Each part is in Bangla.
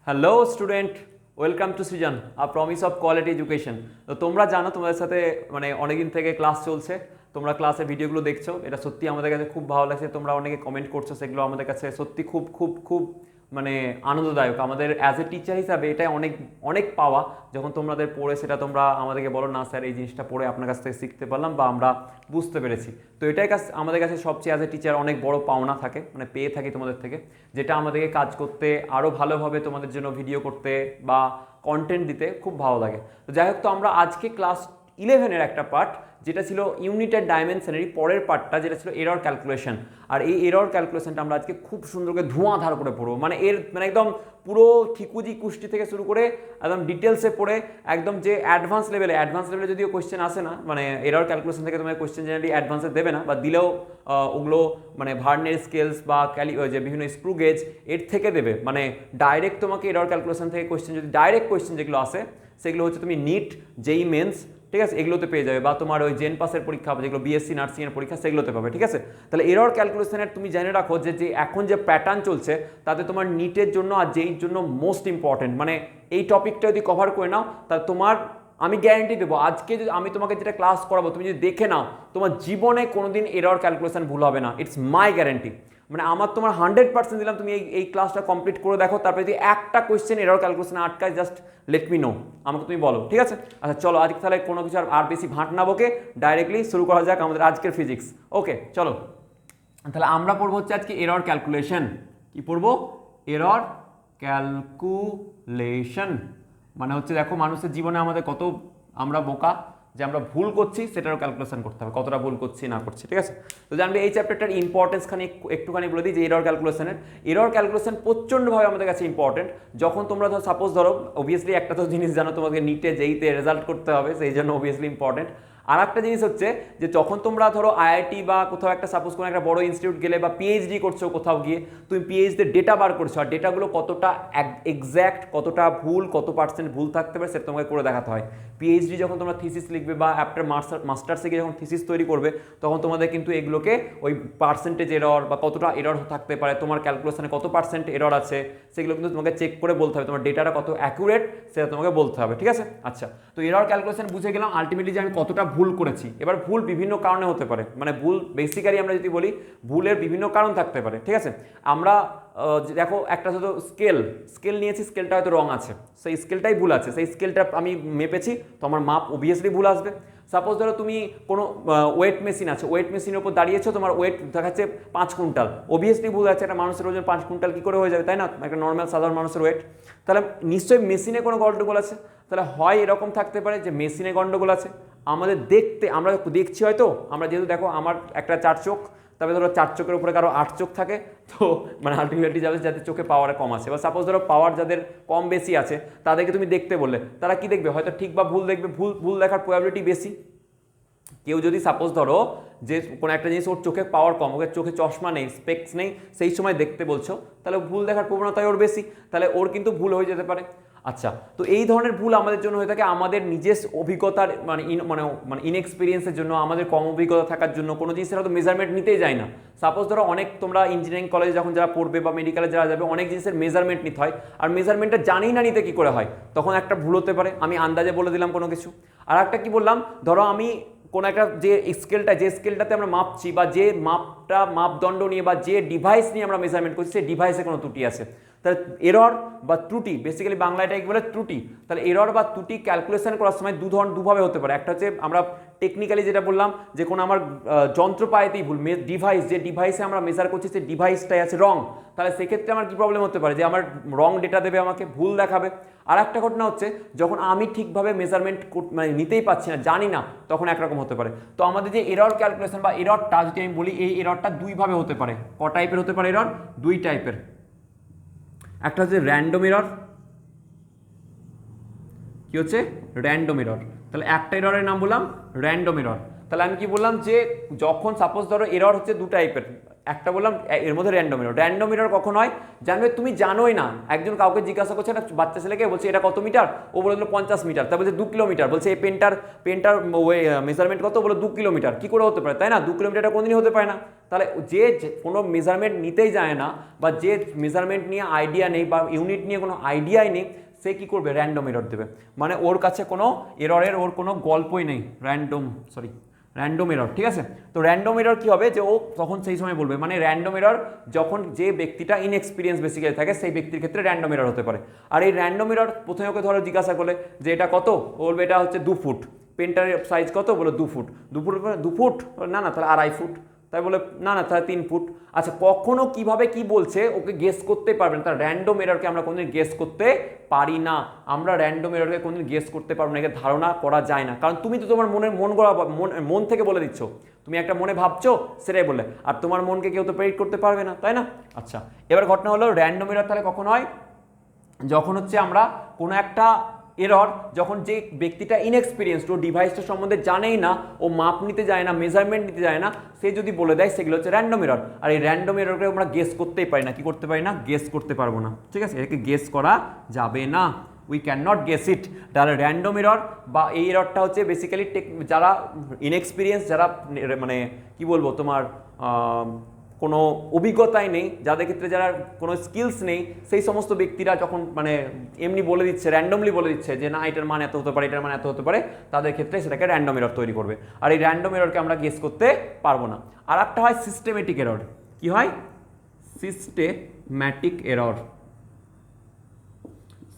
Hello student, welcome to Srijan a promise of quality education. তো তোমরা জানো তোমাদের সাথে মানে অনেকদিন থেকে ক্লাস চলছে, তোমরা ক্লাসে ভিডিওগুলো দেখছো, এটা সত্যি আমাদের কাছে খুব ভালো লাগছে। তোমরা অনেকে কমেন্ট করছো, সেগুলো আমাদের কাছে সত্যি খুব খুব খুব মানে আনন্দদায়ক। আমাদের অ্যাজ এ টিচার হিসাবে এটা অনেক অনেক পাওয়া, যখন তোমাদের পড়ে সেটা তোমরা আমাদেরকে বলো না স্যার এই জিনিসটা পড়ে আপনার কাছ থেকে শিখতে পারলাম বা আমরা বুঝতে পেরেছি। তো এটাই আমাদের কাছে সবচেয়ে অ্যাজ এ টিচার অনেক বড় পাওনা থাকে, মানে পেয়ে থাকি তোমাদের থেকে, যেটা আমাদেরকে কাজ করতে আরও ভালোভাবে তোমাদের জন্য ভিডিও করতে বা কন্টেন্ট দিতে খুব ভালো লাগে। তো যাই হোক, তো আমরা আজকে ক্লাস 11-এর একটা পার্ট, যেটা ছিল ইউনিটের ডাইমেনশনেরই পরের পার্টটা, যেটা ছিল এরর ক্যালকুলেশন। আর এই এরর ক্যালকুলেশনটা আমরা আজকে খুব সুন্দর করে ধোঁয়াধার করে পড়বো, মানে একদম পুরো ঠিকুজি কুষ্টি থেকে শুরু করে একদম ডিটেলসে পড়ে একদম যে অ্যাডভান্স লেভেলে যদিও কোয়েশ্চেন আসে না, মানে এরর ক্যালকুলেশন থেকে তোমার কোয়েশ্চেন জেনারেলি অ্যাডভান্সে দেবে না, বা দিলেও ওগুলো মানে ভার্নের স্কেলস বা যে বিভিন্ন স্ক্রু গেজ এর থেকে দেবে। মানে ডাইরেক্ট তোমাকে এরর ক্যালকুলেশন থেকে কোয়েশ্চেন, যদি ডাইরেক্ট কোয়েশ্চেন যেগুলো আসে সেগুলো হচ্ছে তুমি নিট, জেই মেন্স, ঠিক আছে, এগুলোতে পেয়ে যাবে, বা তোমার ওই জেন পাসের পরীক্ষা, যেগুলো বিএসসি নার্সিং এর পরীক্ষা, সেগুলোতে পাবে, ঠিক আছে। তাহলে এরর ক্যালকুলেশনের তুমি জেনে রাখো যে এখন যে প্যাটার্ন চলছে তাতে তোমার নিটের জন্য আর জেইর জন্য মোস্ট ইম্পর্টেন্ট, মানে এই টপিকটা যদি কভার করে নাও তাহলে তোমার, আমি গ্যারান্টি দেবো, আজকে যদি আমি তোমাকে যেটা ক্লাস করাবো তুমি যদি দেখে নাও, তোমার জীবনে কোনোদিন এরর ক্যালকুলেশন ভুল হবে না, ইটস মাই গ্যারান্টি। মানে আমার তোমার 100% দিলাম, তুমি এই ক্লাসটা কমপ্লিট করে দেখো, তারপরে যদি একটা কোয়েশ্চেন এরর ক্যালকুলেশনে আটকায়, জাস্ট লেট মি নো, আমাকে তুমি বলো, ঠিক আছে। আচ্ছা চলো, আজকে তাহলে কোনো কিছু আর বেশি ভাট না বকে ডাইরেক্টলি শুরু করা যাক আমাদের আজকের ফিজিক্স। ওকে চলো, তাহলে আমরা পড়বো হচ্ছে আজকে এরর ক্যালকুলেশন। কি পড়বো? Error calculation. মানে হচ্ছে দেখো, মানুষের জীবনে আমাদের কত আমরা বোকা যে আমরা ভুল করছি সেটারও ক্যালকুলেশন করতে হবে, কতটা ভুল করছি না করছি, ঠিক আছে। তো জানবে এই চ্যাপ্টারটার ইম্পর্টেন্স একটুখানি বলে দিই, যে এরর ক্যালকুলেশন প্রচণ্ডভাবে আমাদের কাছে ইম্পর্টেন্ট। যখন তোমরা সাপোজ ধরো, অবভিয়াসলি একটা তো জিনিস জানো, তোমাকে নিটে জেইতে রেজাল্ট করতে হবে, সেই জন্য অবভিয়াসলি ইম্পর্টেন্ট। আর একটা জিনিস হচ্ছে যে যখন তোমরা ধরো আইআইটি বা কোথাও একটা সাপোজ কোনো একটা বড় ইনস্টিটিউট গেলে বা পিএইচডি করছো কোথাও গিয়ে, তুমি পিএইচডির ডেটা বার করছো, আর ডেটাগুলো কতটা এক্স্যাক্ট, কতটা ভুল, কত পার্সেন্ট ভুল থাকতে পারে সেটা তোমাকে করে দেখাতে হয়। পিএইচডি যখন তোমরা থিসিস লিখবে বা আফটার মাস্টার্সে গিয়ে যখন থিসিস তৈরি করবে, তখন তোমাদের কিন্তু এগুলোকে ওই পার্সেন্টেজ এরর বা কতটা এরর থাকতে পারে, তোমার ক্যালকুলেশনে কত পার্সেন্ট এরর আছে, সেগুলো কিন্তু তোমাকে চেক করে বলতে হবে, তোমার ডেটাটা কত অ্যাকুরেট সেটা তোমাকে বলতে হবে, ঠিক আছে। আচ্ছা, তো এরর ক্যালকুলেশন বুঝে গেলাম আলটিমেটলি যে আমি কতটা ভুল করেছি। এবার ভুল বিভিন্ন কারণে হতে পারে, মানে ভুল বেসিক্যালি আমরা যদি বলি, ভুলের বিভিন্ন কারণ থাকতে পারে, ঠিক আছে। আমরা দেখো, একটা শুধু স্কেল নিয়েছি, স্কেলটা হয়তো রং আছে, সেই স্কেলটাই ভুল আছে, সেই স্কেলটা আমি মেপেছি, তো আমার মাপ অবভিয়াসলি ভুল আসবে। সাপোজ ধরো তুমি কোনো ওয়েট মেশিন আছে, ওয়েট মেশিনের উপর দাঁড়িয়েছো, তোমার ওয়েট দেখাচ্ছে 5 কুইন্টাল, অবভিয়াসলি ভুল আছে, একটা মানুষের ওজন 5 কুইন্টাল কী করে হয়ে যাবে, তাই না, একটা নর্মাল সাধারণ মানুষের ওয়েট। তাহলে নিশ্চয়ই মেশিনে কোনো গন্ডগোল আছে। তাহলে হয় এরকম থাকতে পারে যে মেশিনে গন্ডগোল আছে, আমাদের আমরা দেখছি হয়তো, আমরা যেহেতু দেখো আমার একটা 4 চোখ, তবে ধরো 4 চোখের উপরে কারো 8 চোখ থাকে, তো মানে আলটিমেটলি যাবে যাদের চোখে পাওয়ারে কম আছে, বা সাপোজ ধরো পাওয়ার যাদের কম বেশি আছে, তাদেরকে তুমি দেখতে বললে তারা কি দেখবে, হয়তো ঠিক বা ভুল দেখবে, ভুল দেখার প্রবাবিলিটি বেশি। কেউ যদি সাপোজ ধরো যে কোনো একটা জিনিস ওর চোখে পাওয়ার কম, ওকে চোখে চশমা নেই, স্পেক্স নেই, সেই সময় দেখতে বলছো, তাহলে ভুল দেখার প্রবণতাই ওর বেশি, তাহলে ওর কিন্তু ভুল হয়ে যেতে পারে। আচ্ছা, তো এই ধরনের ভুল আমাদের জন্য হয়ে থাকে আমাদের নিজস্ব অভিজ্ঞতার মানে ইনএক্সপিরিয়েন্সের জন্য, আমাদের কম অভিজ্ঞতা থাকার জন্য, কোনো জিনিসের হয়তো মেজারমেন্ট নিতেই যায় না। সাপোজ ধরো অনেক তোমরা ইঞ্জিনিয়ারিং কলেজে যখন যারা পড়বে বা মেডিকেলে যারা যাবে, অনেক জিনিসের মেজারমেন্ট নিতে হয়, আর মেজারমেন্টটা জানি না নিতে কী করে হয়, তখন একটা ভুল হতে পারে, আমি আন্দাজে বলে দিলাম কোনো কিছু। আর একটা কি বললাম, ধরো আমি কোনো একটা যে স্কেলটাতে আমরা মাপছি, বা যে মাপদণ্ড নিয়ে বা যে ডিভাইস নিয়ে আমরা মেজারমেন্ট করছি, সেই ডিভাইসে কোনো ত্রুটি আছে, তাহলে এরর বা ত্রুটি, বেসিক্যালি বাংলা এটাকে বলে ত্রুটি। তাহলে এরর বা ত্রুটি ক্যালকুলেশন করার সময় দুভাবে হতে পারে। একটা হচ্ছে আমরা টেকনিক্যালি যেটা বললাম, যে কোনো আমার যন্ত্রপাতিতেই ভুল, যে ডিভাইসে আমরা মেজার করছি সেই ডিভাইসটাই আছে রং, তাহলে সেক্ষেত্রে আমার কি প্রবলেম হতে পারে, যে আমার রং ডেটা দেবে, আমাকে ভুল দেখাবে। আর একটা ঘটনা হচ্ছে, যখন আমি ঠিকভাবে মেজারমেন্ট মানে নিতেই পারছি না, জানি না, তখন একরকম হতে পারে। তো আমাদের যে এরর ক্যালকুলেশন বা এররটা যদি আমি বলি, এই এররটা দুইভাবে হতে পারে। ক টাইপের হতে পারে এরর? 2 টাইপের। একটা হচ্ছে র্যান্ডম এরর, কি হচ্ছে র্যান্ডম এরর। তাহলে একটা এররের নাম বললাম র্যান্ডম এরর। তাহলে আমি কি বললাম, যে যখন সাপোজ ধরো এরর হচ্ছে 2 টাইপের, একটা বললাম এর মধ্যে র্যান্ডম এরর। র্যান্ডম এরর কখন হয়? জানবে তুমি জানোই না, একজন কাউকে জিজ্ঞাসা করছে, একটা বাচ্চা ছেলেকে বলছে এটা কত মিটার, ও বলে দিল 50 মিটার, তার বলছে 2 কিলোমিটার, বলছে এই পেনটার মেজারমেন্ট কত, বলে 2 কিলোমিটার। কি করে হতে পারে, তাই না? 2 কিলোমিটারটা কোনোদিনই হতে পারে না। তাহলে যে কোনো মেজারমেন্ট নিতেই যায় না, বা যে মেজারমেন্ট নিয়ে আইডিয়া নেই বা ইউনিট নিয়ে কোনো আইডিয়াই নেই, সে কি করবে? র্যান্ডম এরর দেবে। মানে ওর কাছে কোনো এররের ওর কোনো গল্পই নেই, র্যান্ডম এরর, ঠিক আছে? তো র্যান্ডম এরর কি হবে, যে ও তখন সেই সময় বলবে, মানে র্যান্ডম এরর যখন যে ব্যক্তিটা ইনএক্সপিরিয়েন্স বেসিক্যালি থাকে সেই ব্যক্তির ক্ষেত্রে র্যান্ডম এরর হতে পারে। আর এই র্যান্ডম এরর প্রথমে ওকে ধরো জিজ্ঞাসা করলে যে এটা কত, ও বলবে এটা হচ্ছে 2 ফুট। পেনটার সাইজ কত, বলে 2 ফুট। 2 ফুট, না তাহলে 2.5 ফুট, তাই বলে না তাহলে 3 ফুট। আচ্ছা, কখনো কিভাবে কি বলছে ওকে গেস করতে পারবেন, তার র্যান্ডম এররকে আমরা কোনোদিন গেস করতে পারি না। আমরা র্যান্ডম এররকে কোনোদিন গেস করতে পারবো না, একে ধারণা করা যায় না, কারণ তুমি তো তোমার মন থেকে বলে দিচ্ছ, তুমি একটা মনে ভাবছো সেটাই বলে, আর তোমার মনকে কেউ তো প্রেডিক্ট করতে পারবে না, তাই না? আচ্ছা, এবার ঘটনা হলো র্যান্ডম এরর তাহলে কখন হয়? যখন হচ্ছে আমরা কোনো একটা এরর, যখন যে ব্যক্তিটা ইনএক্সপিরিয়েন্সড, ও ডিভাইসটা সম্বন্ধে জানেই না, ও মাপ নিতে যায় না, মেজারমেন্ট নিতে যায় না, সে যদি বলে দেয়, সেগুলো হচ্ছে র্যান্ডম এরর। আর এই র্যান্ডম এররকে আমরা গেস করতেই পারি না। কি করতে পারি না? গেস করতে পারবো না, ঠিক আছে? এটাকে গেস করা যাবে না, উই ক্যান নট গেস ইট। তাহলে র্যান্ডম এরর বা এই এররটা হচ্ছে বেসিক্যালি যারা ইনএক্সপিরিয়েন্স, যারা মানে কি বলবো তোমার কোনো অভিজ্ঞতাই নেই, যাদের ক্ষেত্রে যারা কোনো স্কিলস নেই, সেই সমস্ত ব্যক্তিরা যখন মানে এমনি বলে দিচ্ছে, র্যান্ডমলি বলে দিচ্ছে যে না এটার মান এত হতে পারে, এটার মান এত হতে পারে, তাদের ক্ষেত্রে সেটাকে র্যান্ডম এরর তৈরি করবে। আর এই র্যান্ডম এররকে আমরা গেস করতে পারবো না। আর একটা হয় সিস্টেমেটিক এরর। কি হয়? Systematic error.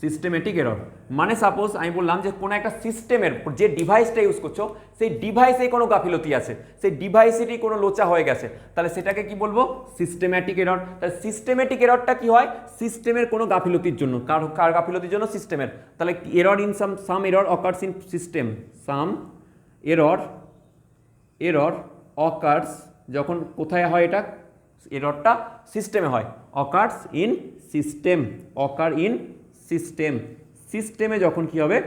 সিস্টেমেটিক এরর মানে সাপোজ আমি বললাম যে কোনো একটা সিস্টেমের যে ডিভাইসটা ইউজ করছো, সেই ডিভাইসে কোনো গাফিলতি আছে, সেই ডিভাইসেরই কোনো লোচা হয়ে গেছে, তাহলে সেটাকে কি বলবো? Systematic error. তাহলে সিস্টেমেটিক এররটা কি হয়? সিস্টেমের কোনো গাফিলতির জন্য। কার গাফিলতির জন্য? সিস্টেমের। তাহলে error in some error occurs in system, some error occurs, যখন কোথায় হয় এটা? এররটা সিস্টেমে হয়। Occurs in system, occur in সিস্টেমে যখন কি হবে,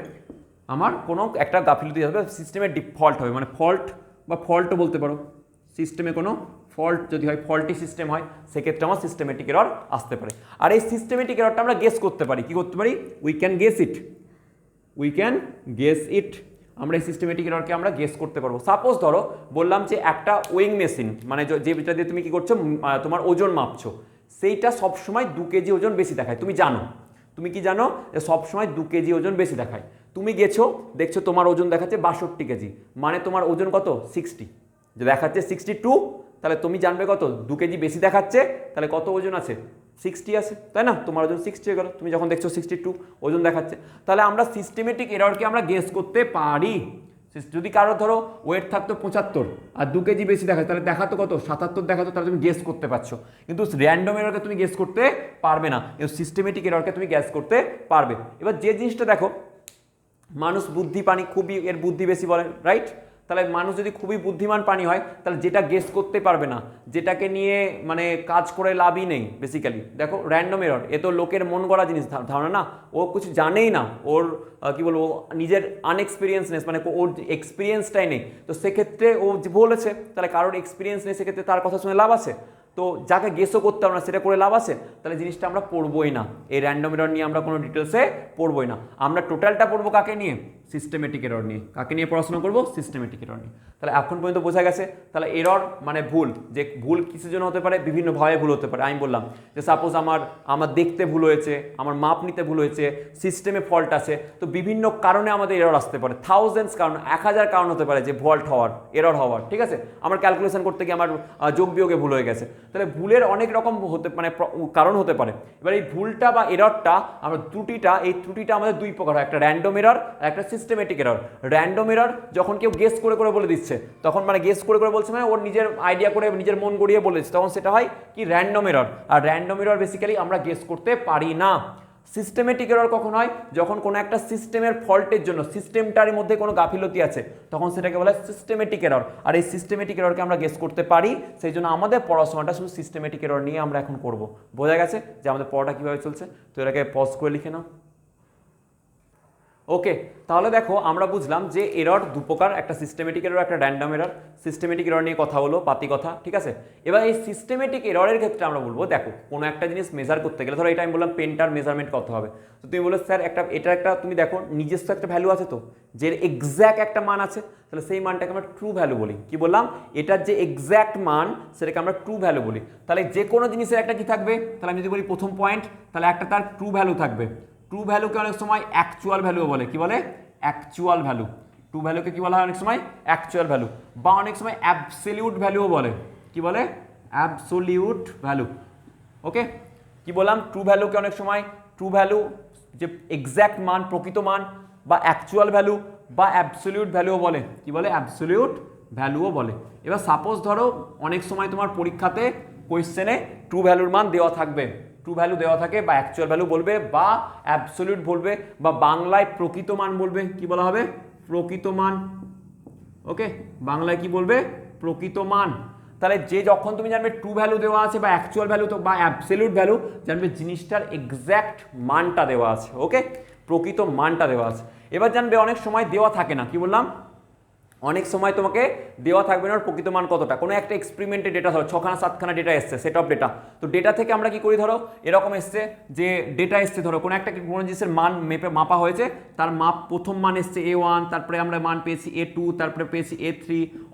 আমার কোনো একটা গাফিলতি হবে, সিস্টেমের ডিফল্ট হবে, মানে ফল্টও বলতে পারো। সিস্টেমে কোনো ফল্ট যদি হয়, ফল্টি সিস্টেম হয়, সেক্ষেত্রে আমার সিস্টেমেটিক এরর আসতে পারে। আর এই সিস্টেমেটিক এররটা আমরা গেস করতে পারি। কি করতে পারি? উই ক্যান গেস ইট। আমরা এই সিস্টেমেটিক এররকে আমরা গেস করতে পারবো। সাপোজ ধরো বললাম যে একটা ওয়েইং মেশিন, মানে যেটা দিয়ে তুমি কি করছো, তোমার ওজন মাপছো, সেইটা সবসময় 2 কেজি ওজন বেশি দেখায়। তুমি কি জানো যে সবসময় 2 কেজি ওজন বেশি দেখায়। তুমি গেছো, দেখছো তোমার ওজন দেখাচ্ছে 62 কেজি, মানে তোমার ওজন কত? 60। যে দেখাচ্ছে 62, তাহলে তুমি জানবে কত? 2 কেজি বেশি দেখাচ্ছে, তাহলে কত ওজন আছে? 60 আছে, তাই না? তোমার ওজন 60 হয়ে গেল, তুমি যখন দেখছো 62 ওজন দেখাচ্ছে। তাহলে আমরা সিস্টেমেটিক এররকে আমরা গেস করতে পারি। যদি কারো ধরো ওয়েট থাকতো 75 আর 2 কেজি বেশি দেখায়, তাহলে দেখাতো কত? 77 দেখাতো, তাহলে তুমি গেস করতে পারছো। কিন্তু র্যান্ডম এররকে তুমি গেস করতে পারবে না, কিন্তু সিস্টেমেটিক এররকে তুমি গেস করতে পারবে। এবার যে জিনিসটা দেখো, মানুষ বুদ্ধি প্রাণী, খুবই এর বুদ্ধি বেশি বলে, রাইট? তাহলে মানুষ যদি খুবই বুদ্ধিমান প্রাণী হয়, তাহলে যেটা গেস করতে পারবে না, যেটাকে নিয়ে মানে কাজ করে লাভই নেই বেসিক্যালি। দেখো র্যান্ডম এরর, এ তো লোকের মন গড়া জিনিস, ধারণা না, ও কিছু জানেই না, ওর কি বলবো নিজের আনএক্সপিরিয়েন্সনেস, মানে ওর এক্সপিরিয়েন্সটাই নেই। তো সেক্ষেত্রে ও বলেছে, তাহলে কারোর এক্সপিরিয়েন্স নেই, সেক্ষেত্রে তার কথা শুনে লাভ আছে? তো যাকে গেসও করতে পারবো না, সেটা করে লাভ আছে? তাহলে জিনিসটা আমরা পড়বোই না, এই র্যান্ডম এরর নিয়ে আমরা কোনো ডিটেলসে পড়বোই না। আমরা টোটালটা পড়বো কাকে নিয়ে? সিস্টেমেটিক এরর নিয়ে। কাকে নিয়ে পড়াশোনা করবো? সিস্টেমেটিক এরর নিয়ে। তাহলে এখন পর্যন্ত বোঝা গেছে। তাহলে এরর মানে ভুল, যে ভুল কিসের জন্য হতে পারে? বিভিন্নভাবে ভুল হতে পারে। আমি বললাম যে সাপোজ আমার দেখতে ভুল হয়েছে, আমার মাপ নিতে ভুল হয়েছে, সিস্টেমে ফল্ট আছে, তো বিভিন্ন কারণে আমাদের এরর আসতে পারে। থাউজেন্ডস কারণ, 1000 কারণ হতে পারে যে এরর হওয়ার, ঠিক আছে? আমার ক্যালকুলেশন করতে গিয়ে আমার যোগ বিয়োগে ভুল হয়ে গেছে, তাহলে ভুলের অনেক রকম মানে কারণ হতে পারে। এবার এই ভুলটা বা এররটা, আমরা এই ত্রুটিটা আমাদের 2 প্রকার হয়, একটা র্যান্ডম এরর আর একটা সিস্টেমেটিক এরর। র্যান্ডম এরর যখন কেউ গেস করে বলে দিচ্ছে, তখন মানে গেস করে বলছে, মানে ওর নিজের আইডিয়া করে, নিজের মন গড়িয়ে বলে দিচ্ছে, তখন সেটা হয় কি? Random error. আর র্যান্ডম এরর বেসিক্যালি আমরা গেস করতে পারি না। সিস্টেমেটিক এরর কখন হয়? যখন কোনো একটা সিস্টেমের ফল্টের জন্য, সিস্টেমটার মধ্যে কোনো গাফিলতি আছে, তখন সেটাকে বলা হয় সিস্টেমেটিক এরর। আর এই সিস্টেমেটিক এররকে আমরা গেস করতে পারি, সেই জন্য আমাদের পড়াশোনাটা শুধু সিস্টেমেটিক এরর নিয়ে আমরা এখন করব। বোঝা গেছে যে আমাদের পড়াটা কীভাবে চলছে? তো এটাকে পজ করে লিখে নাও। ওকে, তাহলে দেখো আমরা বুঝলাম যে এরর দু প্রকার, একটা সিস্টেমেটিক এরর, একটা র্যান্ডম এরর। সিস্টেমেটিক এরর নিয়ে কথা হলো, পাতি কথা, ঠিক আছে। এবার এই সিস্টেমেটিক এররের ক্ষেত্রে আমরা বলবো, দেখো কোনো একটা জিনিস মেজার করতে গেলে, ধরো এটা আমি বললাম পেনটার মেজারমেন্ট কত হবে, তো তুমি বলো স্যার এটা একটা তুমি দেখো নিজস্ব একটা ভ্যালু আছে, তো যে এক্স্যাক্ট একটা মান আছে, তাহলে সেই মানটাকে আমরা ট্রু ভ্যালু বলি। কি বললাম, এটার যে এক্স্যাক্ট মান সেটাকে আমরা ট্রু ভ্যালু বলি। তাহলে যে কোনো জিনিসের একটা কি থাকবে, তাহলে আমি যদি বলি প্রথম পয়েন্ট, তাহলে একটা তার ট্রু ভ্যালু থাকবে। ট্রু ভ্যালুকে অনেক সময় অ্যাকচুয়াল ভ্যালু বলে, কি বলে, অ্যাকচুয়াল ভ্যালু। ট্রু ভ্যালুকে কি বলা হয় অনেক সময়, অ্যাকচুয়াল ভ্যালু, বা অনেক সময় অ্যাবসলিউট ভ্যালুও বলে। কি বলে, অ্যাবসলিউট ভ্যালু। ওকে, কি বললাম, ট্রু ভ্যালুকে অনেক সময় ট্রু ভ্যালু যে এক্স্যাক্ট মান, প্রকৃত মান, বা অ্যাকচুয়াল ভ্যালু, বা অ্যাবসলিউট ভ্যালুও বলে। কি বলে, অ্যাবসলিউট ভ্যালুও বলে। এবার সাপোজ ধরো অনেক সময় তোমার পরীক্ষাতে কোয়েশ্চেনে ট্রু ভ্যালুর মান দেওয়া থাকবে, ট্রু ভ্যালু দেওয়া থাকে, বা অ্যাকচুয়াল ভ্যালু বলবে, বা অ্যাবসলিউট বলবে, বা বাংলায় প্রকৃত মান বলবে। কি বলা হবে, প্রকৃত মান। ওকে, বাংলায় কি বলবে, প্রকৃত মান। তাহলে যে যখন তুমি জানবে ট্রু ভ্যালু দেওয়া আছে, বা অ্যাকচুয়াল ভ্যালু, তো বা অ্যাবসলিউট ভ্যালু, জানবে জিনিসটার এক্স্যাক্ট মানটা দেওয়া আছে। ওকে, প্রকৃত মানটা দেওয়া আছে। এবার জানবে অনেক সময় দেওয়া থাকে না, কি বললাম, অনেক সময় তোমাকে দেওয়া থাকবে না প্রকৃত মান কতটা। কোনো একটা এক্সপেরিমেন্টের ডেটা, ধরো 6খানা 7খানা ডেটা এসছে, সেট অফ ডেটা। তো ডেটা থেকে আমরা কি করি, ধরো এরকম এসছে যে ডেটা এসছে, ধরো কোনো জিনিসের মান মাপা হয়েছে, তার প্রথম মান এসছে A1, তারপরে আমরা মান পেয়েছি A2, তারপরে পেয়েছি A3,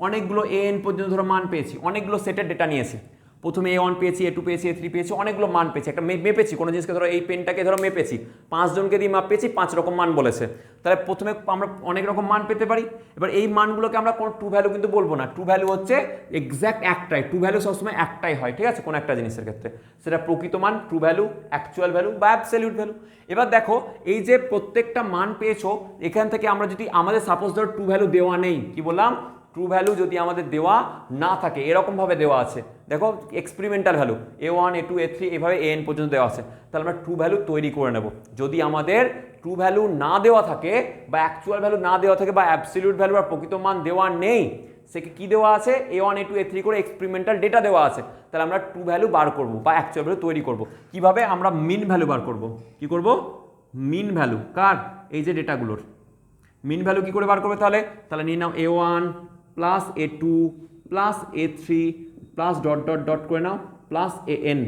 অনেকগুলো AN পর্যন্ত ধরো মান পেয়েছি, অনেকগুলো সেটের ডেটা নিয়েছি। প্রথমে A1 পেয়েছি, A2 পেয়েছি, A3 পেয়েছি, অনেকগুলো মান পেয়েছি, একটা মেপেছি কোনো জিনিসকে, ধরো এই পেনটাকে ধরো মেপেছি, 5 জনকে দিয়ে মাপ পেয়েছি, 5 রকম মান বলেছে। তাহলে প্রথমে আমরা অনেক রকম মান পেতে পারি। এবার এই মানগুলোকে আমরা কোনো ট্রু ভ্যালু কিন্তু বলবো না। ট্রু ভ্যালু হচ্ছে এক্স্যাক্ট একটাই, ট্রু ভ্যালু সবসময় একটাই হয়, ঠিক আছে, কোনো একটা জিনিসের ক্ষেত্রে। সেটা প্রকৃত মান, ট্রু ভ্যালু, অ্যাকচুয়াল ভ্যালু, বা অ্যাবসলিউট ভ্যালু। এবার দেখো এই যে প্রত্যেকটা মান পেয়েছো, এখান থেকে আমরা যদি আমাদের সাপোজ ধরো ট্রু ভ্যালু দেওয়া নেই, কি বললাম, ট্রু ভ্যালু যদি আমাদের দেওয়া না থাকে, এরকমভাবে দেওয়া আছে, দেখো experimental value A1, A2, A3 এভাবে AN পর্যন্ত দেওয়া আছে, তাহলে আমরা ট্রু ভ্যালু তৈরি করে নেব। যদি আমাদের ট্রু ভ্যালু না দেওয়া থাকে, বা অ্যাকচুয়াল ভ্যালু না দেওয়া থাকে, বা অ্যাবসলিউট ভ্যালু বা প্রকৃত মান দেওয়া নেই, সেকে কি দেওয়া আছে, A1, A2, A3 করে এক্সপেরিমেন্টাল ডেটা দেওয়া আছে, তাহলে আমরা ট্রু ভ্যালু বার করব, বা অ্যাকচুয়াল ভ্যালু তৈরি করব। কিভাবে, আমরা মিন ভ্যালু বার করব। কি করব, মিন ভ্যালু, কার, এই যে ডেটাগুলোর মিন ভ্যালু কি করে বার করবে, তাহলে নিয়ে নাও A1 plus A2 plus A3 plus dot dot dot করে নাও প্লাস AN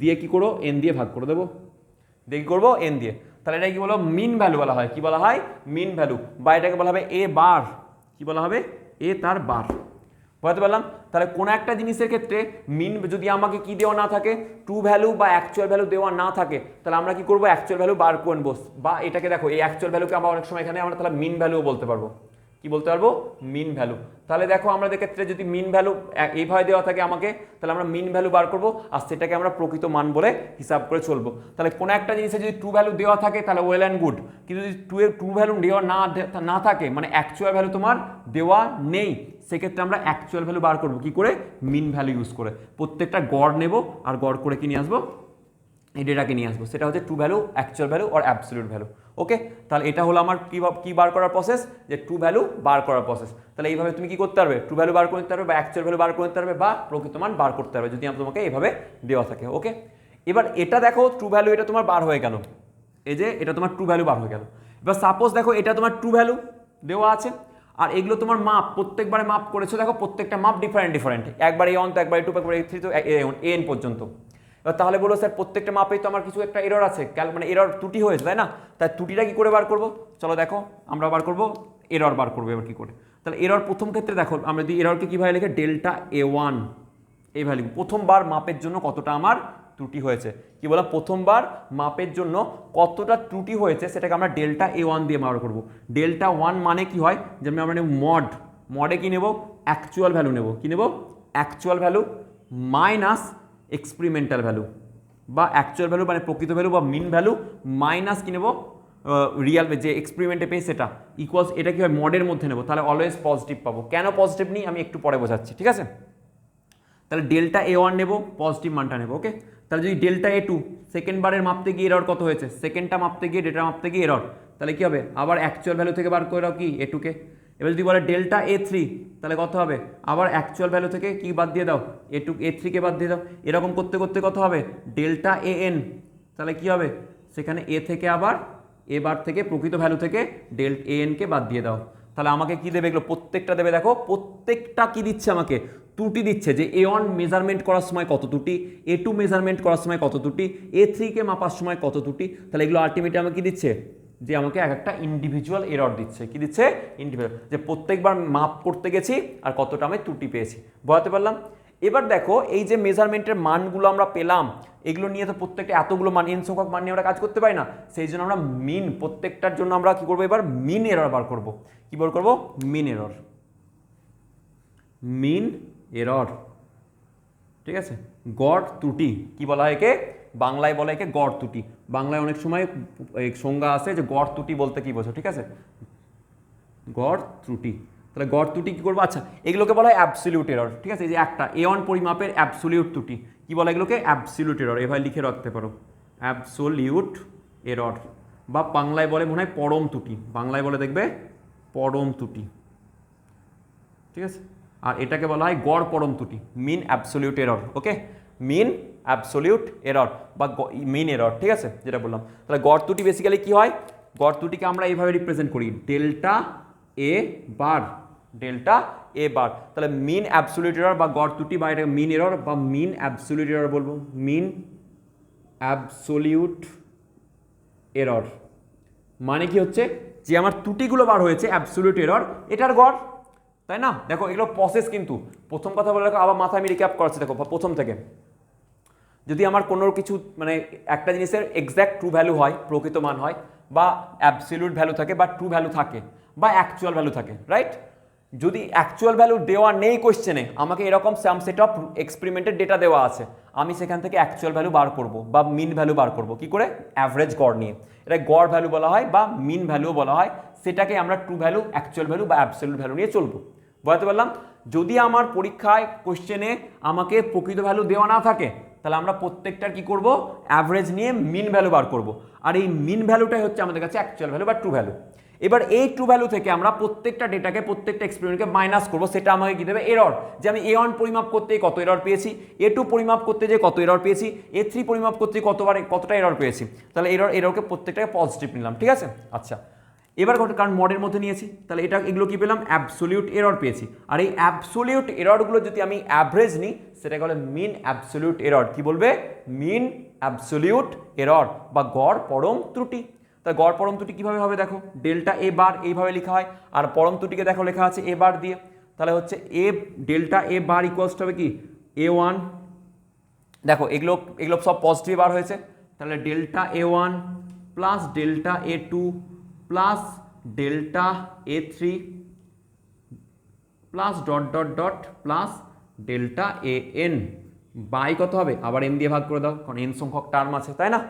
দিয়ে কি করো, N দিয়ে ভাগ করে দেবো, দিয়ে কি করবো, N দিয়ে। তাহলে এটা কি বলো, মিন ভ্যালু বলা হয়। কি বলা হয়, মিন ভ্যালু, বা এটাকে বলা হবে A বার। কি বলা হবে, A তার বার। বুঝতে পারলাম। তাহলে কোনো একটা জিনিসের ক্ষেত্রে মিন যদি আমাকে কি দেওয়া না থাকে, ট্রু ভ্যালু বা অ্যাকচুয়াল ভ্যালু দেওয়া না থাকে, তাহলে আমরা কি করবো, অ্যাকচুয়াল ভ্যালু বার করে নেবো। বা এটাকে দেখো, এই অ্যাকচুয়াল ভ্যালুকে আমরা অনেক সময় এখানে আমরা তাহলে মিন ভ্যালুও বলতে পারবো। কি বলতে পারবো, মিন ভ্যালু। তাহলে দেখো আমাদের ক্ষেত্রে যদি মিন ভ্যালু এইভাবে দেওয়া থাকে আমাকে, তাহলে আমরা মিন ভ্যালু বার করবো, আর সেটাকে আমরা প্রকৃত মান বলে হিসাব করে চলবো। তাহলে কোনো একটা জিনিসে যদি ট্রু ভ্যালু দেওয়া থাকে, তাহলে ওয়েল অ্যান্ড গুড। কিন্তু যদি ট্রু ভ্যালু দেওয়া না থাকে, মানে অ্যাকচুয়াল ভ্যালু তোমার দেওয়া নেই, সেক্ষেত্রে আমরা অ্যাকচুয়াল ভ্যালু বার করবো কি করে, মিন ভ্যালু ইউজ করে। প্রত্যেকটা গড় নেব, আর গড় করে কি নিয়ে আসবো, এই ডেটাকে নিয়ে আসবো। সেটা হচ্ছে ট্রু ভ্যালু, অ্যাকচুয়াল ভ্যালু, আর অ্যাবসলিউট ভ্যালু। ওকে, তাহলে এটা হলো আমার কি বার করার প্রসেস, যে ট্রু ভ্যালু বার করার প্রসেস। তাহলে এইভাবে তুমি কি করতে পারবে, ট্রু ভ্যালু বার করতে পারবে, বা অ্যাকচুয়াল ভ্যালু বার করতে পারবে, বা প্রকৃত মান বার করতে পারবে, যদি তোমাকে এইভাবে দেওয়া থাকে। ওকে, এবার এটা দেখো ট্রু ভ্যালু, এটা তোমার বার হয়ে গেল, এই যে এটা তোমার ট্রু ভ্যালু বার হয়ে গেল। এবার সাপোজ দেখো এটা তোমার ট্রু ভ্যালু দেওয়া আছে, আর এগুলো তোমার মাপ, প্রত্যেকবারে মাপ করেছো, দেখো প্রত্যেকটা মাপ ডিফারেন্ট, একবার A1 তো, একবার A2, একবার A3 তো, AN পর্যন্ত। এবার তাহলে বলো স্যার প্রত্যেকটা মাপেই তো আমার কিছু একটা এরর আছে, মানে এরর ত্রুটি হয়েছে, তাই না? তাই ত্রুটিটা কি করে বার করব, চলো দেখো আমরা বার করব, এরর বার করবো এবার কি করে। তাহলে এরর প্রথম ক্ষেত্রে দেখো আমরা যদি এররকে কীভাবে লিখে, ডেল্টা A1 এইভাবে লিখব, প্রথমবার মাপের জন্য কতটা আমার ত্রুটি হয়েছে। কি বললাম, প্রথমবার মাপের জন্য কতটা ত্রুটি হয়েছে সেটাকে আমরা ডেল্টা A1 দিয়ে বার করব। ডেল্টা 1 মানে কি হয়, যেমন আমরা নেব মডে কি নেব, অ্যাকচুয়াল ভ্যালু নেব, কি নেব, actual value minus experimental value, বা অ্যাকচুয়াল ভ্যালু মানে প্রকৃত ভ্যালু বা মিন ভ্যালু, মাইনাস কি নেব, রিয়াল যে এক্সপেরিমেন্টে পেয়ে সেটা, ইকুয়ালস, এটা কি হয়, মডের মধ্যে নেব, তাহলে অলওয়েজ পজিটিভ পাবো। কেন পজিটিভ নিই আমি একটু পরে বোঝাচ্ছি, ঠিক আছে। তাহলে ডেল্টা A1 নেব, পজিটিভ মানটা নেব। ওকে, তাহলে যদি ডেল্টা A2 সেকেন্ড বারের মাপতে গিয়ে এরর কত হয়েছে, সেকেন্ডটা মাপতে গিয়ে, ডেটা মাপতে গিয়ে এরর, তাহলে কি হবে, আবার অ্যাকচুয়াল ভ্যালু থেকে বার করে দাও কি, A2 কে। এবার যদি বলে ডেল্টা A3, তাহলে কত হবে, আবার অ্যাকচুয়াল ভ্যালু থেকে কি বাদ দিয়ে দাও, A3 কে বাদ দিয়ে দাও। এরকম করতে করতে কত হবে, ডেল্টা AN, তাহলে কি হবে, সেখানে A থেকে আবার এ বার থেকে প্রকৃত ভ্যালু থেকে ডেল এ এনকে বাদ দিয়ে দাও, তাহলে আমাকে কি দেবে এগুলো প্রত্যেকটা দেবে। দেখো প্রত্যেকটা কি দিচ্ছে আমাকে, ত্রুটি দিচ্ছে যে A1 মেজারমেন্ট করার সময় কত ত্রুটি, A2 মেজারমেন্ট করার সময় কত ত্রুটি, A3কে মাপার সময় কত ত্রুটি। তাহলে এগুলো আলটিমেটলি আমাকে কি দিচ্ছে, যে আমাকে এক একটা ইন্ডিভিজুয়াল এরর দিচ্ছে। কি দিচ্ছে, ইন্ডিভিজুয়াল, যে প্রত্যেকবার মাপ করতে গেছি আর কতটা আমি ত্রুটি পেয়েছি। বোঝাতে পারলাম? এবার দেখো এই যে মেজারমেন্টের মানগুলো আমরা পেলাম, এগুলো নিয়ে তো প্রত্যেকটা এতগুলো মান, n সংখ্যক মান নিয়ে আমরা কাজ করতে পারি না। সেই জন্য আমরা মিন, প্রত্যেকটার জন্য আমরা কি করবো, এবার মিন এরর বার করবো। কি বার করবো, মিন এরর, মিন এরর, ঠিক আছে। গড় ত্রুটি কি বলা হয় একে, বাংলায় বলা একে গড় ত্রুটি। বাংলায় অনেক সময় সংজ্ঞা আছে যে গড় ত্রুটি বলতে কি বোঝো, ঠিক আছে, গড় ত্রুটি। তাহলে গড় ত্রুটি কি করবো, আচ্ছা এগুলোকে বলা হয় অ্যাবসলিউট এরর, ঠিক আছে। এই যে একটা A1 পরিমাপের অ্যাবসলিউট ত্রুটি কি বলে, এগুলোকে অ্যাবসলিউট এরর, এভাবে লিখে রাখতে পারো, অ্যাবসলিউট এরর, বা বাংলায় বলে মনে হয় পরম ত্রুটি, বাংলায় বলে দেখবে পরম ত্রুটি, ঠিক আছে। আর এটাকে বলা হয় গড় পরম ত্রুটি, মিন অ্যাবসলিউট এরর। ওকে, মিন অ্যাবসলিউট এরর বা মিন এরর, ঠিক আছে, যেটা বললাম। তাহলে গড় ত্রুটি বেসিক্যালি কি হয়, গড় ত্রুটিকে আমরা এইভাবে রিপ্রেজেন্ট করি, delta A bar, delta A বার। তাহলে মিন অ্যাবসলিউট এরর বা গড় ত্রুটি, বা এটা মিন এরর বা মিন অ্যাবসলিউট এরর বলবো, মিন অ্যাবসলিউট এরর। মানে কি হচ্ছে, যে আমার ত্রুটিগুলো বার হয়েছে অ্যাবসলিউট এরর, এটার গড়, তাই না। দেখো এগুলো প্রসেস, কিন্তু প্রথম কথা বলে রাখো, আবার মাথায় আমি রিক্যাপ করাচ্ছি। দেখো প্রথম থেকে, যদি আমার কোনো কিছু মানে একটা জিনিসের এক্স্যাক্ট ট্রু ভ্যালু হয়, প্রকৃত মান হয়, বা অ্যাবসলিউট ভ্যালু থাকে, বা ট্রু ভ্যালু থাকে, বা অ্যাকচুয়াল ভ্যালু থাকে, রাইট। যদি অ্যাকচুয়াল ভ্যালু দেওয়া নেই কোশ্চেনে, আমাকে এরকম সাম সেট অফ এক্সপেরিমেন্টের ডেটা দেওয়া আছে, আমি সেখান থেকে অ্যাকচুয়াল ভ্যালু বার করব বা মিন ভ্যালু বার করব। কি করে, অ্যাভারেজ গড় নিয়ে। এটা গড় ভ্যালু বলা হয় বা মিন ভ্যালুও বলা হয়। সেটাকে আমরা ট্রু ভ্যালু, অ্যাকচুয়াল ভ্যালু বা অ্যাবসলিউট ভ্যালু নিয়ে চলবো। বুঝতে পারলাম? যদি আমার পরীক্ষায় কোশ্চেনে আমাকে প্রকৃত ভ্যালু দেওয়া না থাকে, তাহলে আমরা প্রত্যেকটার কি করব, অ্যাভারেজ নিয়ে মিন ভ্যালু বার করব। আর এই মিন ভ্যালুটাই হচ্ছে আমাদের কাছে অ্যাকচুয়াল ভ্যালু বা ট্রু ভ্যালু। এবার এই ট্রু ভ্যালু থেকে আমরা প্রত্যেকটা ডেটাকে, প্রত্যেকটা এক্সপেরিমেন্টকে মাইনাস করবো। সেটা আমাকে কি দেবে, এরর। যে আমি A1 পরিমাপ করতে কত এরর পেয়েছি, A2 পরিমাপ করতে যে কত এরর পেয়েছি, A3 পরিমাপ করতে কতটা এরর পেয়েছি। তাহলে এররকে প্রত্যেকটাকে পজিটিভ নিলাম, ঠিক আছে। আচ্ছা এবার কারণ মডের মধ্যে নিয়েছি, তাহলে এগুলো কি পেলাম, অ্যাবসলিউট এরর পেয়েছি। আর এই অ্যাবসলিউট এররগুলো যদি আমি অ্যাভারেজ নিই, সেটাকে বলে মিন অ্যাবসলিউট এরর। কি বলবে, মিন অ্যাবসলিউট এরর বা গড় পরম ত্রুটি। তা গড় পরম ত্রুটি কীভাবে হবে, দেখো ডেল্টা এ বার এইভাবে লেখা হয়, আর পরম ত্রুটিকে দেখো লেখা আছে এ বার দিয়ে। তাহলে হচ্ছে ডেল্টা এ বার ইকুয়ালস হবে কি A1, দেখো এগুলো সব পজিটিভ বার হয়েছে। তাহলে delta A1 plus delta A2 plus delta A3 plus dot dot dot plus delta AN by কত হবে, আবার n দিয়ে ভাগ করে দাও, কারণ n সংখ্যক টার্ম আছে, তাই না।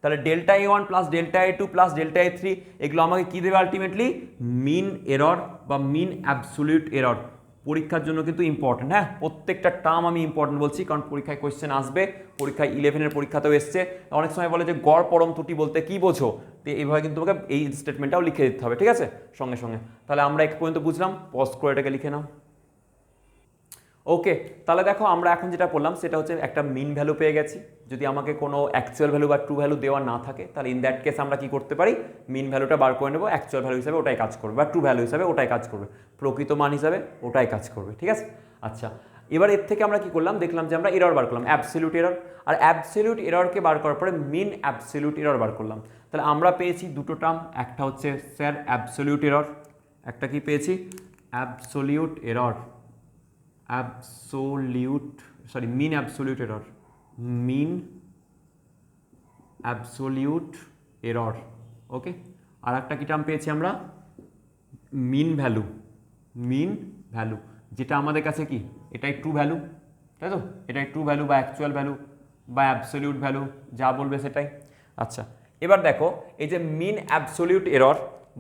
তাহলে delta A1 plus delta A2 plus delta A3, এগুলো আমাকে কী দেবে আলটিমেটলি, মিন এরর বা মিন অ্যাবসলিউট এরর। পরীক্ষার জন্য কিন্তু ইম্পর্টেন্ট, হ্যাঁ, প্রত্যেকটা টার্ম আমি ইম্পর্টেন্ট বলছি, কারণ পরীক্ষায় কোয়েশ্চেন আসবে, পরীক্ষায় 11-এর পরীক্ষাতেও এসছে। অনেক সময় বলে যে গড় পরম ত্রুটি বলতে কী বোঝো, তো এইভাবে কিন্তু তোমাকে এই স্টেটমেন্টটাও লিখে দিতে হবে, ঠিক আছে, সঙ্গে সঙ্গে। তাহলে আমরা এক পর্যন্ত বুঝলাম, পজ করে এটাকে লিখে নাও। ওকে, তাহলে দেখো আমরা এখন যেটা পড়লাম সেটা হচ্ছে একটা মিন ভ্যালু পেয়ে গেছি। যদি আমাকে কোনো অ্যাকচুয়াল ভ্যালু বা ট্রু ভ্যালু দেওয়া না থাকে, তাহলে ইন দ্যাট কেস আমরা কি করতে পারি, মিন ভ্যালুটা বার করে নেবো, অ্যাকচুয়াল ভ্যালু হিসাবে ওটাই কাজ করবে, বা ট্রু ভ্যালু হিসাবে ওটাই কাজ করবে, প্রকৃত মান হিসাবে ওটাই কাজ করবে, ঠিক আছে। আচ্ছা এবার এর থেকে আমরা কি করলাম, দেখলাম যে আমরা এরর বার করলাম, অ্যাবসলিউট এরর। আর অ্যাবসলিউট এররকে বার করার পরে মিন অ্যাবসলিউট এরর বার করলাম। তাহলে আমরা পেয়েছি দুটো টার্ম, একটা হচ্ছে স্যার অ্যাবসলিউট এরর, একটা কি পেয়েছি, absolute error, mean absolute error, mean absolute error. Okay, আর একটা কি টার্ম পেয়েছি আমরা, মিন ভ্যালু, মিন ভ্যালু, যেটা আমাদের কাছে কি, এটাই ট্রু ভ্যালু, তাই তো, এটাই ট্রু ভ্যালু বা অ্যাকচুয়াল ভ্যালু বা অ্যাবসলিউট ভ্যালু, যা বলবে সেটাই। আচ্ছা এবার দেখো এই যে মিন অ্যাবসলিউট এরর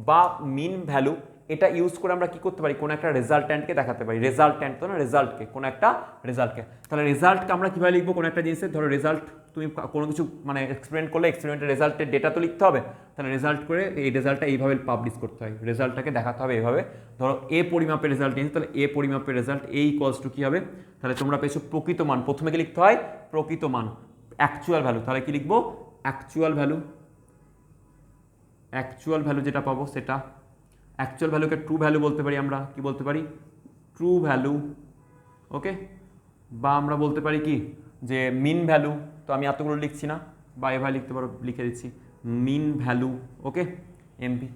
বা মিন ভ্যালু, এটা ইউজ করে আমরা কি করতে পারি, কোনো একটা রেজাল্ট্যান্টকে দেখাতে পারি, রেজাল্ট্যান্ট তো না, রেজাল্টকে, কোনো একটা রেজাল্টকে। তাহলে রেজাল্টকে আমরা কীভাবে লিখবো, কোনো একটা জিনিসের, ধরো রেজাল্ট, তুমি কোনো কিছু মানে এক্সপেরিমেন্ট করলে এক্সপেরিমেন্টের রেজাল্টের ডেটা তো লিখতে হবে। তাহলে রেজাল্ট করে এই রেজাল্টটা এইভাবে পাবলিশ করতে হয়, রেজাল্টটাকে দেখাতে হবে এইভাবে। ধরো এ পরিমাপের রেজাল্ট নিয়েছি, তাহলে এ পরিমাপের রেজাল্ট এ ইকুয়ালস টু কী হবে, তাহলে তোমরা পেয়েছো প্রকৃত মান, প্রথমে কি লিখতে হয়, প্রকৃত মান, অ্যাকচুয়াল ভ্যালু, তাহলে কি লিখবো, অ্যাকচুয়াল ভ্যালু, অ্যাকচুয়াল ভ্যালু যেটা পাবো সেটা, অ্যাকচুয়াল ভ্যালুকে ট্রু ভ্যালু বলতে পারি আমরা, কি বলতে পারি, ট্রু ভ্যালু। ওকে, বা আমরা বলতে পারি কি যে মিন ভ্যালু, তো আমি এতগুলো লিখছি না, বা এভাবে লিখতে পারো, লিখে দিচ্ছি মিন ভ্যালু। ওকে, এমভি,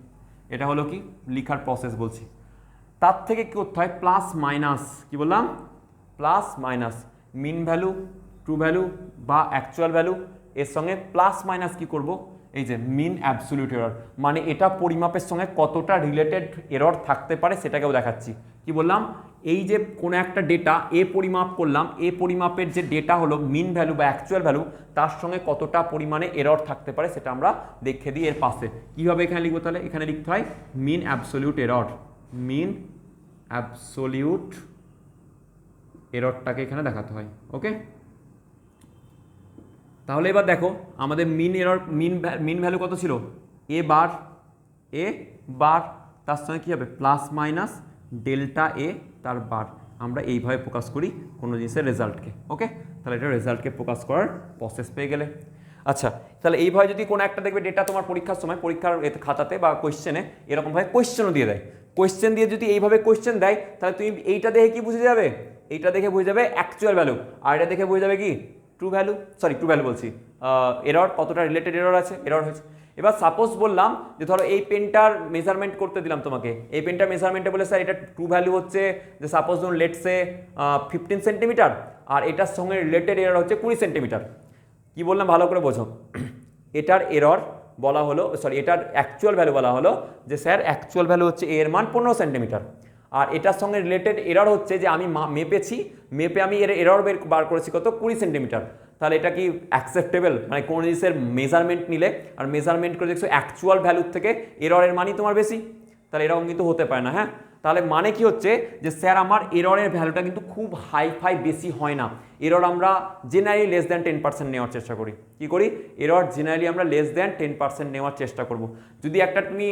এটা হলো কি লিখার প্রসেস বলছি। তার থেকে কি করতে হয়, প্লাস মাইনাস, কি বললাম, plus minus mean value, true value বা অ্যাকচুয়াল ভ্যালু, এর সঙ্গে প্লাস মাইনাস কি করব, এই যে মিন অ্যাবসলিউট এরর, মানে এটা পরিমাপের সঙ্গে কতটা রিলেটেড এরর থাকতে পারে সেটাকেও দেখাচ্ছি। কি বললাম, এই যে কোনো একটা ডেটা এ পরিমাপ করলাম, এ পরিমাপের যে ডেটা হলো মিন ভ্যালু বা অ্যাকচুয়াল ভ্যালু, তার সঙ্গে কতটা পরিমাণে এরর থাকতে পারে সেটা আমরা দেখে দিই এর পাশে। কীভাবে এখানে লিখবো, তাহলে এখানে লিখতে হয় mean absolute error, mean absolute এররটাকে এখানে দেখাতে হয়। ওকে, তাহলে এবার দেখো আমাদের মিন এরর, মিন ভ্যালু কত ছিল, এ বার, এ বার, তার সঙ্গে কী হবে প্লাস মাইনাস ডেল্টা এ তার বার। আমরা এইভাবে প্রকাশ করি কোনো জিনিসের রেজাল্টকে। ওকে, তাহলে এটা রেজাল্টকে প্রকাশ করার প্রসেস পেয়ে গেলে। আচ্ছা, তাহলে এইভাবে যদি কোনো একটা দেখবে ডেটা তোমার পরীক্ষার সময়, পরীক্ষার খাতাতে বা কোয়েশ্চেনে এরকমভাবে কোয়েশ্চেনও দিয়ে দেয়, কোয়েশ্চেন দিয়ে যদি এইভাবে কোয়েশ্চেন দেয়, তাহলে তুমি এইটা দেখে কি বুঝে যাবে, এইটা দেখে বুঝে যাবে অ্যাকচুয়াল ভ্যালু, আর এটা দেখে বুঝে যাবে কি true value, sorry true value বলছি, এরর, কতটা রিলেটেড এরর আছে, এরর হয়েছে। এবার সাপোজ বললাম যে ধরো এই পেনটার মেজারমেন্ট করতে দিলাম তোমাকে, এই পেনটার মেজারমেন্টে বলে স্যার এটা ট্রু ভ্যালু হচ্ছে যে সাপোজ ধরুন লেটসে 15 সেন্টিমিটার, আর এটার সঙ্গে রিলেটেড এরর হচ্ছে 20 সেন্টিমিটার। কি বললাম ভালো করে বোঝো, এটার এরর বলা হলো, সরি এটার অ্যাকচুয়াল ভ্যালু বলা হলো যে স্যার অ্যাকচুয়াল ভ্যালু হচ্ছে এর মান 15 সেন্টিমিটার, আর এটার সঙ্গে রিলেটেড এরর হচ্ছে যে আমি মেপেছি, মেপে আমি এর এরর বার করেছি কত 20 সেন্টিমিটার। তাহলে এটা কি অ্যাকসেপ্টেবল, মানে কোনো জিনিসের মেজারমেন্ট নিলে আর মেজারমেন্ট করে দেখছো অ্যাকচুয়াল ভ্যালুর থেকে এররের মানই তোমার বেশি, তাহলে এরকম কিন্তু হতে পারে না। হ্যাঁ, তাহলে মানে কি হচ্ছে যে স্যার আমার এররের ভ্যালুটা কিন্তু খুব হাই ফাই বেশি হয় না, এরর আমরা জেনারেলি লেস দ্যান 10% নেওয়ার চেষ্টা করি। কি করি, এরর জেনারেলি আমরা লেস দ্যান 10% নেওয়ার চেষ্টা করব। যদি একটা তুমি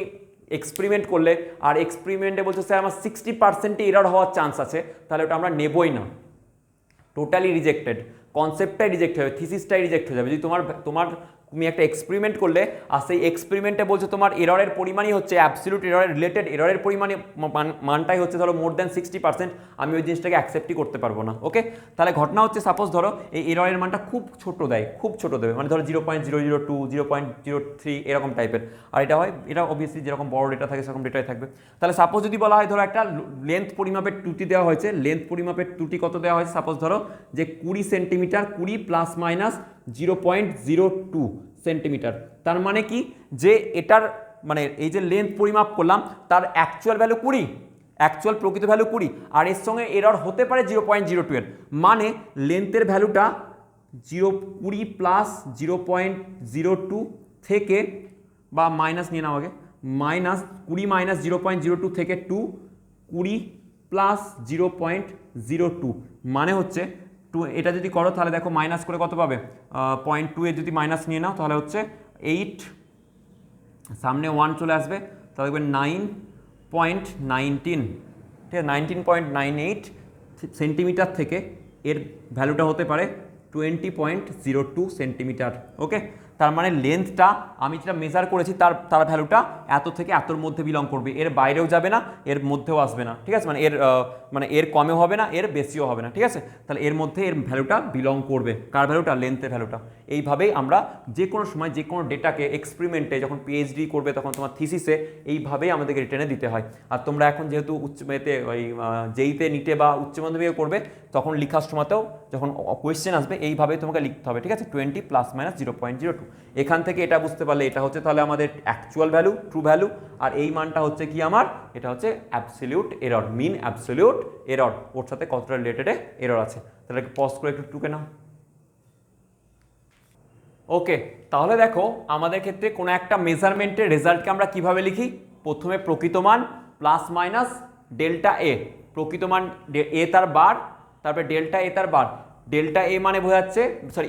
এক্সপেরিমেন্ট করলে আর এক্সপেরিমেন্টে বলছো স্যার আমার 60% এরর হওয়ার চান্স আছে, তাহলে ওটা আমরা নেবই না, টোটালি রিজেক্টেড, কনসেপ্টটাই রিজেক্ট হয়ে যাবে, থিসিসটাই রিজেক্ট হয়ে যাবে। যদি তুমি একটা এক্সপেরিমেন্ট করলে আর সেই এক্সপেরিমেন্টে বলছো তোমার এররের পরিমাণই হচ্ছে অ্যাবসলিউট এররের রিলেটেড এররের পরিমাণে মানটাই হচ্ছে ধরো মোর দ্যান 60%, আমি ওই জিনিসটাকে অ্যাকসেপ্টই করতে পারবো না। ওকে, তাহলে ঘটনা হচ্ছে সাপোজ ধরো এই এররের মানটা খুব ছোট দেয়, খুব ছোট দেবে, মানে ধরো 0.002 0.03 এরকম টাইপের, আর এটা হয়, এটা অবভিয়াসলি যেরকম বড় ডেটা থাকে সেরকম ডেটাই থাকবে। তাহলে সাপোজ যদি বলা হয় ধরো একটা লেন্থ পরিমাপের ত্রুটি দেওয়া হয়েছে, লেন্থ পরিমাপের ত্রুটি কত দেওয়া হয়েছে, সাপোজ ধরো যে 20 সেন্টিমিটার, 20 প্লাস মাইনাস 0.02 সেন্টিমিটার, তার মানে কি যে এটার মানে এই যে লেন্থ পরিমাপ করলাম তার অ্যাকচুয়াল ভ্যালু 20, অ্যাকচুয়াল প্রকৃত ভ্যালু 20, আর এর সঙ্গে এরর হতে পারে 0.02 এর, মানে লেন্থের ভ্যালুটা 20 প্লাস 0.02 থেকে, বা মাইনাস নিয়ে নাও আগে, মাইনাস 20 মাইনাস 0.02 থেকে 2, 20 প্লাস 0.02, মানে হচ্ছে এটা যদি করো তাহলে দেখো মাইনাস করে কত পাবে, 0.2 এর যদি মাইনাস নিয়ে নাও তাহলে হচ্ছে 8, সামনে 1 চলে আসবে, তাহলে দেখবে 9.19, ঠিক আছে, 19.98 সেন্টিমিটার থেকে এর ভ্যালুটা হতে পারে 20.02 সেন্টিমিটার। ওকে, তার মানে লেন্থটা আমি যেটা মেজার করেছি তার ভ্যালুটা এত থেকে এতর মধ্যে বিলং করবে, এর বাইরেও যাবে না, এর মধ্যেও আসবে না, ঠিক আছে, মানে এর কমেও হবে না, এর বেশিও হবে না, ঠিক আছে, তাহলে এর মধ্যে এর ভ্যালুটা বিলং করবে, কার ভ্যালুটা, লেন্থের ভ্যালুটা। এইভাবেই আমরা যে কোনো সময় যে কোনো ডেটাকে এক্সপেরিমেন্টে যখন পিএইচডি করবে তখন তোমার থিসিসে এইভাবেই আমাদেরকে রিটেনে দিতে হয়। আর তোমরা এখন যেহেতু উচ্চতে ওই জেইতে নিটে বা উচ্চ মাধ্যমিকে করবে তখন লেখার সময়তেও যখন কোয়েশ্চেন আসবে এইভাবেই তোমাকে লিখতে হবে, ঠিক আছে, 20 প্লাস মাইনাস 0.02। এখান থেকে এটা বুঝতে পারলে এটা হচ্ছে তাহলে আমাদের অ্যাকচুয়াল ভ্যালু, ট্রু ভ্যালু, আর এই মানটা হচ্ছে কি আমার, এটা হচ্ছে absolute error, mean absolute error, ওর সাথে কতটা রিলেটেড এরর আছে। তাহলে পজ করে একটু টুকে নাও। ওকে, তাহলে দেখো আমাদের ক্ষেত্রে কোনো একটা মেজারমেন্টের রেজাল্টকে আমরা কিভাবে লিখি, প্রথমে প্রকৃত মান প্লাস মাইনাস ডেল্টা এ, প্রকৃত মান এ তার বার, তারপরে ডেল্টা এ তার বার, ডেল্টা এ মানে বোঝাচ্ছে, সরি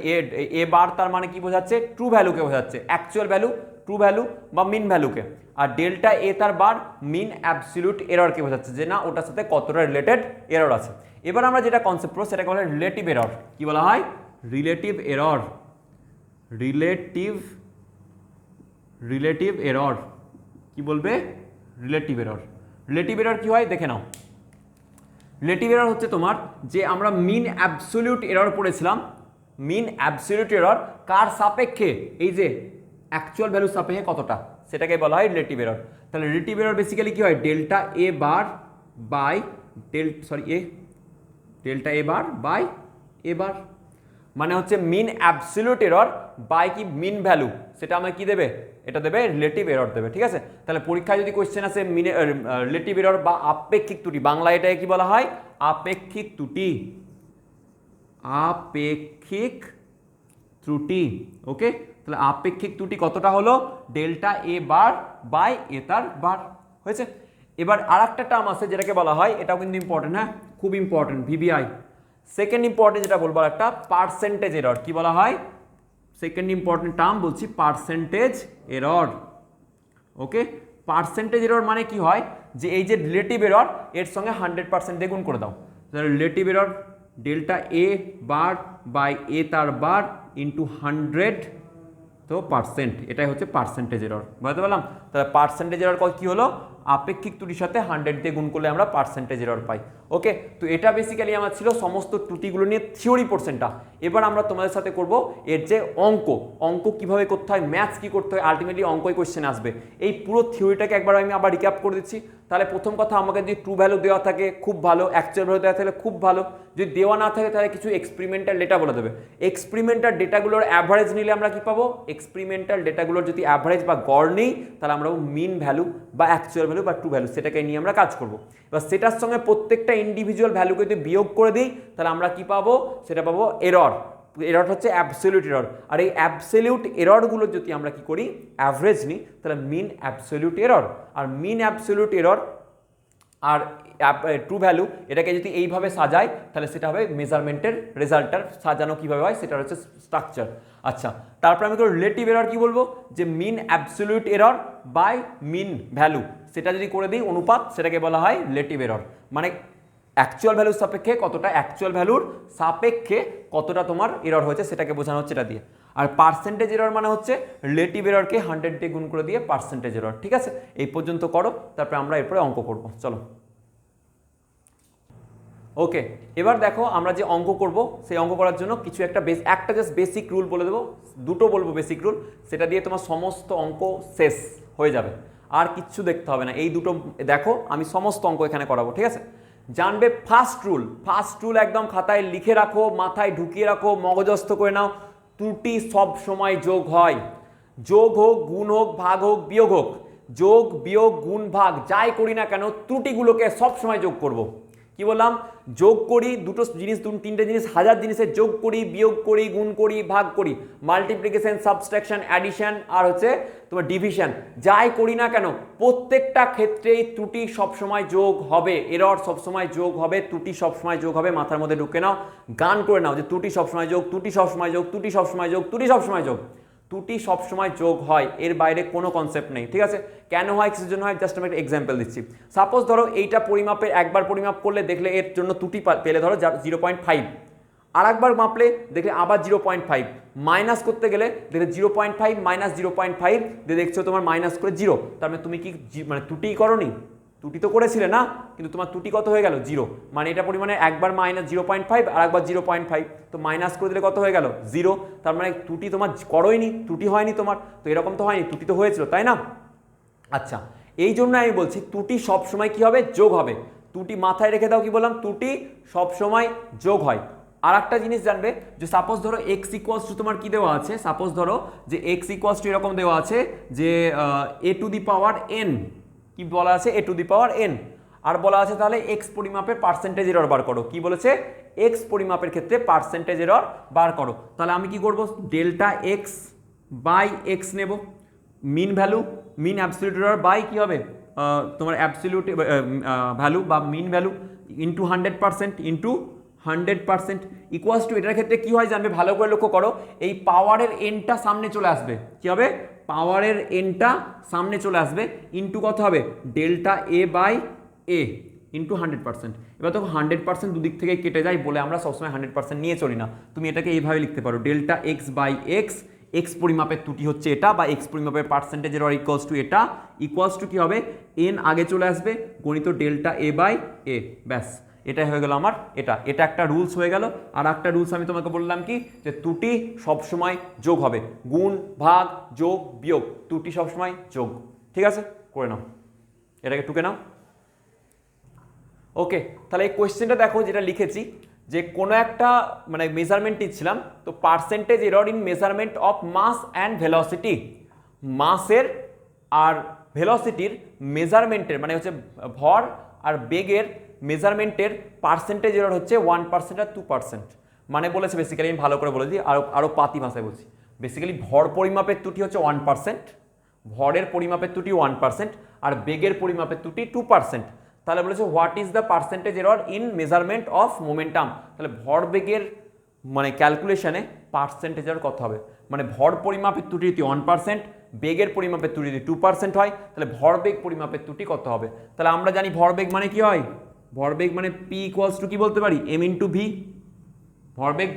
এ বার তার মানে কি বোঝাচ্ছে, ট্রু ভ্যালুকে বোঝাচ্ছে, অ্যাকচুয়াল ভ্যালু, ট্রু ভ্যালু বা মিন ভ্যালুকে, আর ডেল্টা এ তার বার মিন অ্যাবসলিউট এররকে বোঝাচ্ছে যে না ওটার সাথে কতটা রিলেটেড এরর আছে। এবার আমরা যেটা কনসেপ্ট করব সেটাকে বলা হয় রিলেটিভ এরর। কি বলা হয়, রিলেটিভ এরর, রিলেটিভ এরর। কি বলবে রিলেটিভ এরর। রিলেটিভ এরর কি হয় দেখে নাও। রিলেটিভ এরর হচ্ছে তোমার যে আমরা মিন অ্যাবসলিউট এরর পড়েছিলাম, মিন অ্যাবসলিউট এরর কার সাপেক্ষে, এই যে অ্যাকচুয়াল ভ্যালু সাপেক্ষে কতটা, সেটাকে বলা হয় রিলেটিভ এরর। তাহলে রিলেটিভ এরর বেসিক্যালি কি হয়, delta A bar by delta A bar by A bar, মানে হচ্ছে মিন অ্যাবসলিউট এরর বাই কি মিন ভ্যালু, সেটা আমাকে কি দেবে, এটা দেবে রিলেটিভ এরর দেবে। ঠিক আছে, তাহলে পরীক্ষায় যদি কোয়েশ্চেন আসে মিনে রিলেটিভ এরর বা আপেক্ষিক ত্রুটি, বাংলা এটাকে কি বলা হয়, আপেক্ষিক ত্রুটি, আপেক্ষিক ত্রুটি। ওকে, তাহলে আপেক্ষিক ত্রুটি কতটা হলো, delta A bar by A তার বার হয়েছে। এবার আর একটা টার্ম আছে যেটাকে বলা হয়, এটাও কিন্তু ইম্পর্টেন্ট, হ্যাঁ খুব ইম্পর্টেন্ট, ভিভিআই। সেকেন্ড ইম্পর্টেন্ট যেটা বলবো একটা পার্সেন্টেজ এরর, কি বলা হয়, সেকেন্ড ইম্পর্টেন্ট টার্ম বলছি পার্সেন্টেজ এরর। ওকে, পার্সেন্টেজ এরর মানে কি হয়, যে এই যে রিলেটিভ এরর এর সঙ্গে 100% দিয়ে গুণ করে দাও, তাহলে relative error delta A bar by A তার বার ইন্টু 100 তো পার্সেন্ট, এটাই হচ্ছে পার্সেন্টেজ এরর, বুঝতে পারলাম। তাহলে পার্সেন্টেজ এরর কি হলো, আপেক্ষিক ত্রুটির সাথে 100 দিয়ে গুণ করলে আমরা পার্সেন্টেজ এরর পাই। ওকে, তো এটা বেসিক্যালি আমার ছিল সমস্ত ত্রুটিগুলো নিয়ে থিওরি পোর্শনটা। এবার আমরা তোমাদের সাথে করব এর যে অঙ্ক কিভাবে করতে হয়, ম্যাথস কি করতে হয়, আলটিমেটলি অঙ্কই কোয়েশ্চেন আসবে। এই পুরো থিওরিটাকে একবার আমি আবার রিক্যাপ করে দিচ্ছি। তাহলে প্রথম কথা, আমাকে যদি ট্রু ভ্যালু দেওয়া থাকে খুব ভালো, অ্যাকচুয়াল ভ্যালু দেওয়া থাকলে খুব ভালো, যদি দেওয়া না থাকে তাহলে কিছু এক্সপেরিমেন্টাল ডেটা বলে দেবে। এক্সপেরিমেন্টাল ডেটাগুলোর অ্যাভারেজ নিলে আমরা কি পাবো, এক্সপেরিমেন্টাল ডেটাগুলোর যদি অ্যাভারেজ বা গড় নেই তাহলে আমরা মিন ভ্যালু বা অ্যাকচুয়াল ভ্যালু বা ট্রু ভ্যালু সেটাকে নিয়ে আমরা কাজ করব। এবার সেটার সঙ্গে প্রত্যেকটা ইন্ডিভিজুয়াল ভ্যালুকে যদি বিয়োগ করে দিই তাহলে আমরা কি পাবো, সেটা পাবো এরর। এরর হচ্ছে অ্যাবসলিউট এরর, আর এই অ্যাবসলিউট এররগুলো যদি আমরা কি করি অ্যাভারেজ নিই তাহলে মিন অ্যাবসলিউট এরর। আর মিন অ্যাবসলিউট এরর আর ট্রু ভ্যালু এটাকে যদি এইভাবে সাজাই তাহলে সেটা হবে মেজারমেন্টের রেজাল্টটার সাজানো কীভাবে হয় সেটা হচ্ছে স্ট্রাকচার। আচ্ছা, তারপর আমি রিলেটিভ এরর কি বলবো, যে mean absolute error by mean value, সেটা যদি করে দিই অনুপাত, সেটাকে বলা হয় রিলেটিভ এরর। মানে অ্যাকচুয়াল ভ্যালুর সাপেক্ষে কতটা, অ্যাকচুয়াল ভ্যালুর সাপেক্ষে কতটা তোমার এরর হয়েছে সেটাকে বোঝানো হচ্ছে এটা দিয়ে। আর পার্সেন্টেজ এরর মানে হচ্ছে রিলেটিভ এররকে 100 দিয়ে গুণ করে দিয়ে পার্সেন্টেজ এরর। ঠিক আছে, এই পর্যন্ত করো, তারপরে আমরা এরপরে অঙ্ক করব। চলো। ওকে, এবার দেখো আমরা যে অঙ্ক করব সেই অঙ্ক করার জন্য কিছু একটা জাস্ট বেসিক রুল বলে দেবো, দুটো বলবো বেসিক রুল, সেটা দিয়ে তোমার সমস্ত অঙ্ক শেষ হয়ে যাবে, আর কিচ্ছু দেখতে হবে না। এই দুটো দেখো, আমি সমস্ত অঙ্ক এখানে করাবো। ঠিক আছে, জানবে ফার্স্ট রুল একদম খাতায় লিখে রাখো, মাথায় ঢুকিয়ে রাখো, মগজস্থ করে নাও। ত্রুটি সব সময় যোগ হয়, যোগ হোক, গুণ হোক, ভাগ হোক, বিয়োগ হোক, যোগ বিয়োগ গুণ ভাগ যাই করি না কেন ত্রুটিগুলোকে সব সময় যোগ করব। কি বললাম, যোগ করি, দুটো জিনিস, তিনটে জিনিস, হাজার জিনিসের যোগ করি, বিয়োগ করি, গুণ করি, ভাগ করি, মাল্টিপ্লিকেশন, সাবস্ট্রাকশন, অ্যাডিশন আর হচ্ছে তোমার ডিভিশন, যাই করি না কেন প্রত্যেকটা ক্ষেত্রেই ত্রুটি সবসময় যোগ হবে, এরর সবসময় যোগ হবে, ত্রুটি সবসময় যোগ হবে। মাথার মধ্যে ঢুকে নাও, গান করে নাও যে ত্রুটি সবসময় যোগ, ত্রুটি সবসময় যোগ, ত্রুটি সবসময় যোগ, ত্রুটি সবসময় যোগ। ত্রুটি সবসময় যোগ হয়, এর বাইরে কোনো কনসেপ্ট নেই। ঠিক আছে, কেন হয়, কিসের জন্য হয়, জাস্ট আমি একটা এক্সাম্পল দিচ্ছি। সাপোজ ধরো এইটা পরিমাপের একবার পরিমাপ করলে দেখলে এর জন্য ত্রুটি পেলে ধরো 0.5, আর একবার মাপলে দেখলে আবার 0.5, মাইনাস করতে গেলে দেখলে 0.5 মাইনাস 0.5 দিয়ে দেখছো তোমার মাইনাস করে 0, তার মানে তুমি কি মানে ত্রুটি করোনি, ত্রুটি তো করেছিলে না, কিন্তু তোমার ত্রুটি কত হয়ে গেল 0, মানে এটা পরিমাণে একবার মাইনাস 0.5 আর একবার 0.5, তো মাইনাস করে দিলে কত হয়ে গেল 0, তার মানে ত্রুটি তোমার করোইনি, ত্রুটি হয়নি তোমার, তো এরকম তো হয়নি, ত্রুটি তো হয়েছিল, তাই না? আচ্ছা, এই জন্য আমি বলছি ত্রুটি সবসময় কি হবে, যোগ হবে। ত্রুটি মাথায় রেখে দাও, কি বললাম, ত্রুটি সবসময় যোগ হয়। আর একটা জিনিস জানবে যে সাপোজ ধরো এক্স ইকুয়ালস টু তোমার কি দেওয়া আছে, সাপোজ ধরো যে এক্স ইকুয়ালস টু এরকম দেওয়া আছে যে এ টু দি পাওয়ার এন, কি বলা আছে, এ টু দি পাওয়ার এন, আর বলা আছে তাহলে এক্স পরিমাপের পার্সেন্টেজ এরর বার করো। কি বলেছে, এক্স পরিমাপের ক্ষেত্রে পার্সেন্টেজ এরর বার করো। তাহলে আমি কি করব, ডেল্টা এক্স বাই এক্স নেব, mean value, mean absolute error by কি হবে তোমার অ্যাবসলিউট ভ্যালু বা mean value into 100% into 100% equals to, এটার ক্ষেত্রে কি হয় জানবে, ভালো করে লক্ষ্য করো, এই পাওয়ারের এনটা সামনে চলে আসবে, কি হবে, পাওয়ারের এনটা সামনে চলে আসবে, ইন্টু কত হবে, delta A by A into 100%। এবার তো 100% দুদিক থেকে কেটে যায় বলে আমরা সবসময় 100% নিয়ে চলি না, তুমি এটাকে এইভাবে লিখতে পারো, delta x by x x পরিমাপের ত্রুটি হচ্ছে এটা, বা এক্স পরিমাপের পার্সেন্টেজ এরর ইকুয়ালস টু এটা, ইকুয়ালস টু কী হবে, এন আগে চলে আসবে গণিত ডেল্টা এ বাই এ, ব্যাস এটাই হয়ে গেল আমার এটা একটা রুলস হয়ে গেল। আর একটা রুলস আমি তোমাকে বললাম কি, যে ত্রুটি সবসময় যোগ হবে, গুণ ভাগ যোগ বিয়োগ, ত্রুটি সবসময় যোগ। ঠিক আছে, করে নাও, এটাকে টুকে নাও। ওকে, তাহলে এই কোয়েশ্চেনটা দেখো যেটা লিখেছি, যে কোনো একটা মানে মেজারমেন্ট নিচ্ছিলাম, তো percentage error in measurement of mass and velocity, মাসের আর ভেলোসিটির মেজারমেন্টের মানে হচ্ছে ভর আর বেগের মেজারমেন্টের পার্সেন্টেজ এরর হচ্ছে 1% আর 2%। মানে বলেছে বেসিক্যালি, আমি ভালো করে বলে দিই, আরও পাতি ভাষায় বলছি, বেসিক্যালি ভর পরিমাপের ত্রুটি হচ্ছে 1%, ভরের পরিমাপের ত্রুটি 1%, আর বেগের পরিমাপের ত্রুটি 2%। তাহলে বলেছে what is the percentage error in measurement of momentum, তাহলে ভর বেগের মানে ক্যালকুলেশনে পার্সেন্টেজ এরর কত হবে, মানে ভর পরিমাপের ত্রুটি যদি 1%, বেগের পরিমাপের ত্রুটি যদি 2% হয়, তাহলে ভরবেগ পরিমাপের ত্রুটি কত হবে। তাহলে আমরা জানি ভরবেগ মানে কি হয়, ভরবেগ মানে পি ইকুয়ালস টু কি বলতে পারি, এম ইন্টু ভি, ভরবেগ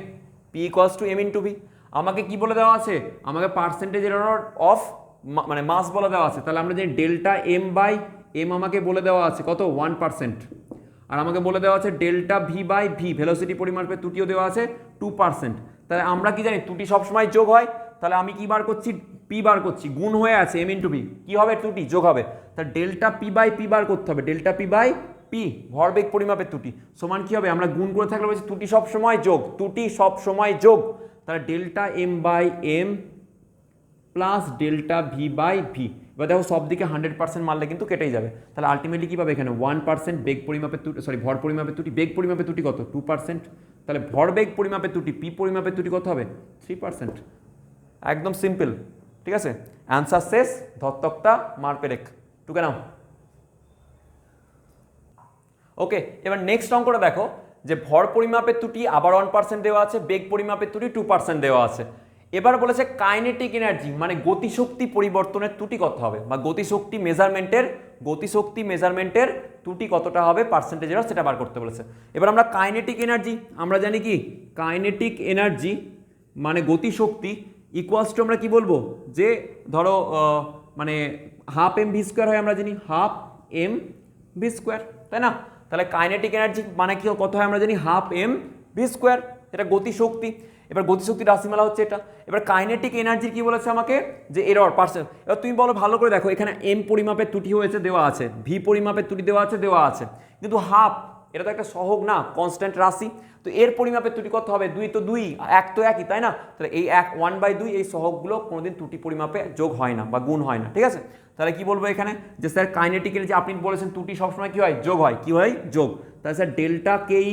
p equals to m into v. আমাকে কি বলে দেওয়া আছে, আমাকে পার্সেন্টেজ এরর অফ মানে মাস বলে দেওয়া আছে, তাহলে আমরা জানি ডেল্টা এম বাই এম আমাকে বলে দেওয়া আছে কত 1%, আর আমাকে বলে দেওয়া আছে delta V by v velocity পরিমাপের ত্রুটিও দেওয়া আছে 2%। তাহলে আমরা কি জানি ত্রুটি সবসময় যোগ হয়, তাহলে আমি কি বার করছি, পি বার করছি, গুণ হয়ে আছে এম ইন্টু ভি, কী হবে ত্রুটি যোগ হবে, তাহলে ডেল্টা পি বাই পি বার করতে হবে, ডেল্টা পি বাই পি ভরবেগ পরিমাপের ত্রুটি সমান কি হবে, আমরা গুণ করে থাকলে বলছি ত্রুটি সবসময় যোগ, ত্রুটি সবসময় যোগ, তাহলে delta m by m plus delta V by v. এবার দেখো সব দিকে 100% মারলে কিন্তু কেটেই যাবে, তাহলে আলটিমেটলি কী পাবে এখানে 1% বেগ পরিমাপের ত্রুটি, সরি ভর পরিমাপের ত্রুটি, বেগ পরিমাপের ত্রুটি কত 2%, তাহলে ভরবেগ পরিমাপের ত্রুটি পি পরিমাপের ত্রুটি কত হবে 3%। একদম সিম্পল, ঠিক আছে, অ্যান্সার শেষ, ধর্তকটা মার পেরেক, টুকে নাও। ওকে, এবার নেক্সট অঙ্কটা দেখো, যে ভর পরিমাপের ত্রুটি আবার 1% দেওয়া আছে, বেগ পরিমাপের ত্রুটি 2% দেওয়া আছে। এবার বলেছে কাইনেটিক এনার্জি মানে গতিশক্তি পরিবর্তনের ত্রুটি কত হবে, বা গতিশক্তি মেজারমেন্টের ত্রুটি কতটা হবে পার্সেন্টেজ এরর সেটা বার করতে বলেছে। এবার আমরা কাইনেটিক এনার্জি, আমরা জানি কি কাইনেটিক এনার্জি মানে গতিশক্তি ইকুয়ালস টু আমরা কি বলবো, যে ধরো মানে হাফ এম ভি স্কোয়ার হয়, আমরা জানি হাফ এম ভি স্কোয়ার, তাই না। তাহলে কাইনেটিক এনার্জি মানে কি কত হয় আমরা জানি হাফ এম ভি স্কোয়ার, এটা গতিশক্তি। এবার গতিশক্তির রাশিমালা হচ্ছে এটা। এবার কাইনেটিক এনার্জি কি বলেছে আমাকে, যে এরর পার্সেন্ট। এবার তুমি বলো ভালো করে দেখো, এখানে এম পরিমাপের ত্রুটি হয়েছে দেওয়া আছে, ভি পরিমাপের ত্রুটি দেওয়া আছে, কিন্তু হাফ এটা তো একটা সহগ না, কনস্ট্যান্ট রাশি, তো এর পরিমাপের ত্রুটি কত হবে, 2 তো 2, 1 তো একই, তাই না। তাহলে এই 1/2 এই সহগগুলো কোনোদিন ত্রুটি পরিমাপে যোগ হয় না বা গুণ হয় না, ঠিক আছে। তাহলে কি বলবো এখানে, যে স্যার কাইনেটিক এনার্জি আপনি বলেছেন ত্রুটি সবসময় কি হয় যোগ হয়, কি হয় যোগ, তাহলে স্যার ডেল্টা কেই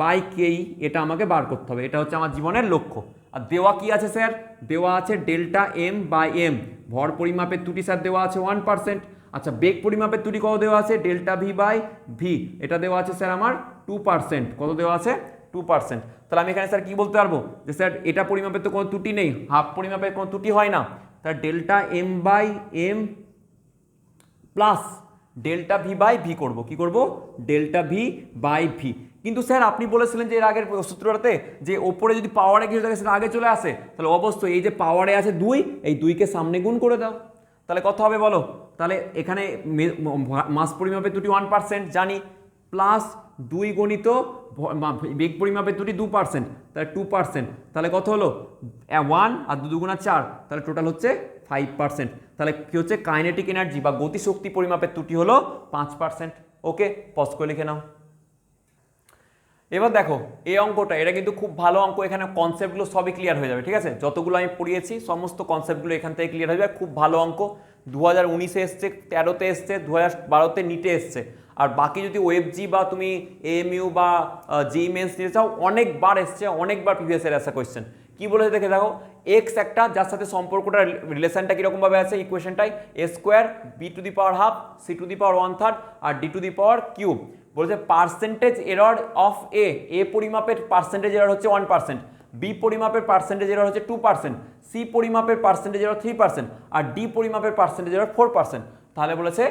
বাই কেই এটা আমাকে বার করতে হবে, এটা হচ্ছে আমার জীবনের লক্ষ্য। আর দেওয়া কি আছে স্যার, দেওয়া আছে ডেল্টা এম বাই এম, ভর পরিমাপের ত্রুটি স্যার দেওয়া আছে 1%। আচ্ছা বেগ পরিমাপের ত্রুটি কত দেওয়া আছে, ডেল্টা ভি বাই ভি, এটা দেওয়া আছে স্যার আমার 2%, কত দেওয়া আছে 2%। তাহলে আমি এখানে স্যার কি বলতে পারবো, যে স্যার এটা পরিমাপের তো কোনো ত্রুটি নেই, হাফ পরিমাপের কোনো ত্রুটি হয় না, তাহলে delta m by m plus delta V by v করবো, কি করবো ডেল্টা ভি বাই ভি। কিন্তু স্যার আপনি বলেছিলেন যে এর আগের সূত্রটাতে যে ওপরে যদি পাওয়ারে কিছু থাকে সেটা আগে চলে আসে, তাহলে অবশ্যই এই যে পাওয়ারে আছে 2, এই 2কে সামনে গুণ করে দাও, তাহলে কত হবে বলো। তাহলে এখানে মাস পরিমাপের ত্রুটি 1% জানি, প্লাস 2 গণিত বেগ পরিমাপের ত্রুটি 2%, তাহলে 2%, তাহলে কত হলো 1 আর 2 গুণা 4, তাহলে টোটাল হচ্ছে 5%। তাহলে কি হচ্ছে কাইনেটিক এনার্জি বা গতিশক্তি পরিমাপের ত্রুটি হলো 5%। ওকে, পজ করে লিখে নাও। এবার দেখো এই অঙ্কটা, এটা কিন্তু খুব ভালো অঙ্ক, এখানে কনসেপ্টগুলো সবই ক্লিয়ার হয়ে যাবে, ঠিক আছে, যতগুলো আমি পড়িয়েছি সমস্ত কনসেপ্টগুলো এখান থেকে ক্লিয়ার হয়ে যাবে, খুব ভালো অঙ্ক। 2019-এ এসছে, 13-তে এসছে, 2012-তে নিটে এসছে, আর বাকি যদি ওয়েবজি বা তুমি এএমইউ বা জেইই মেন্স নিতে চাও অনেকবার এসছে, অনেকবার প্রিভিয়াস ইয়ার আসা কোয়েশ্চেন। কি বলেছে দেখে দেখো, এক্স একটা যার সাথে সম্পর্কটা রিলেশনটা কীরকমভাবে আছে, ইকুয়েশনটাই A square B to the power half C to the power 1/3 আর D to the power cube. বলেছে পার্সেন্টেজ এরর অফ এ পরিমাপের পার্সেন্টেজ এরর হচ্ছে 1%, বি পরিমাপের পার্সেন্টেজ এরর হচ্ছে 2%, সি পরিমাপের পার্সেন্টেজ এরর 3% আর ডি পরিমাপের পার্সেন্টেজ এরর 4%। তাহলে বলেছে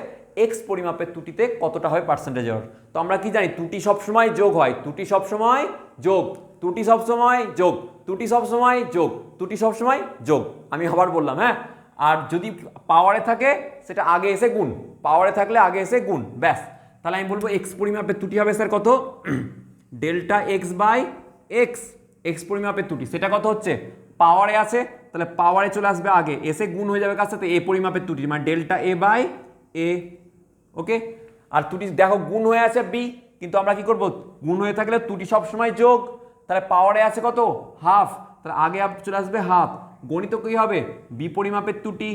এক্স পরিমাপের ত্রুটিতে কতটা হয় পার্সেন্টেজ এরর। তো আমরা কি জানি ত্রুটি সবসময় যোগ হয়, ত্রুটি সবসময় যোগ, ত্রুটি সবসময় যোগ, ত্রুটি সবসময় যোগ, ত্রুটি সবসময় যোগ, আমি আবার বললাম, হ্যাঁ। আর যদি পাওয়ারে থাকে সেটা আগে এসে গুণ, পাওয়ারে থাকলে আগে এসে গুণ, ব্যাস। তাহলে আমি বলবো এক্স পরিমাপের ত্রুটি হবে স্যার কত, delta x by x, x পরিমাপের ত্রুটি সেটা কত হচ্ছে, পাওয়ারে আছে তাহলে পাওয়ারে চলে আসবে আগে, এসে গুণ হয়ে যাবে কার সাথে, এ পরিমাপের ত্রুটি মানে ডেল্টা এ বাই এ, ওকে। আর ত্রুটি দেখো গুণ হয়ে আছে বি, কিন্তু আমরা কি করব, গুণ হয়ে থাকলে ত্রুটি সবসময় যোগ, তাহলে পাওয়ারে আছে কত হাফ, তাহলে আগে চলে আসবে হাফ, গণিত কি হবে বি পরিমাপের ত্রুটি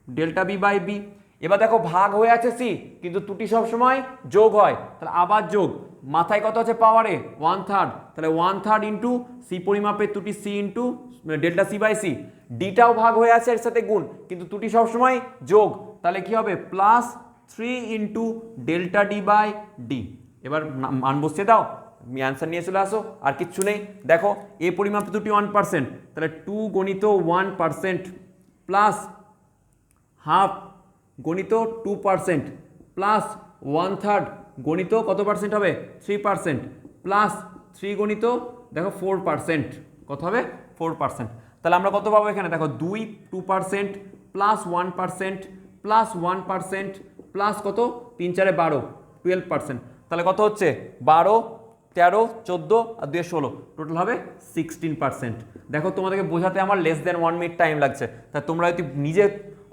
ডেল্টা বি বাই বি। এবার দেখো ভাগ হয়ে আছে সি, কিন্তু ত্রুটি সবসময় যোগ হয়, তাহলে আবার যোগ, মাথায় কত আছে পাওয়ারে 1/3, তাহলে 1/3 ইন্টু সি পরিমাপের ত্রুটি C into delta C by C, ডিটাও ভাগ হয়ে আছে এর সাথে গুণ, কিন্তু ত্রুটি সবসময় যোগ, তাহলে কি হবে plus 3 into delta d by d. এবার মান বসিয়ে দাও, অ্যান্সার নিয়ে চলে আসো, আর কিচ্ছু নেই। দেখো এ পরিমাপের ত্রুটি 1%, তাহলে 2 গণিত 1% প্লাস হাফ গণিত 2% প্লাস 1/3 গণিত কত পার্সেন্ট হবে 3% প্লাস 3 গণিত দেখো 4%, কত হবে 4%। তাহলে আমরা কত পাবো এখানে দেখো 2% প্লাস 1% প্লাস 1% প্লাস কত 3 4 12 12%, তাহলে কত হচ্ছে 12 13 14 আর 2 16, টোটাল হবে 16%। দেখো তোমাদেরকে বোঝাতে আমার লেস দেন 1 মিনিট টাইম লাগছে, তা তোমরা যদি নিজে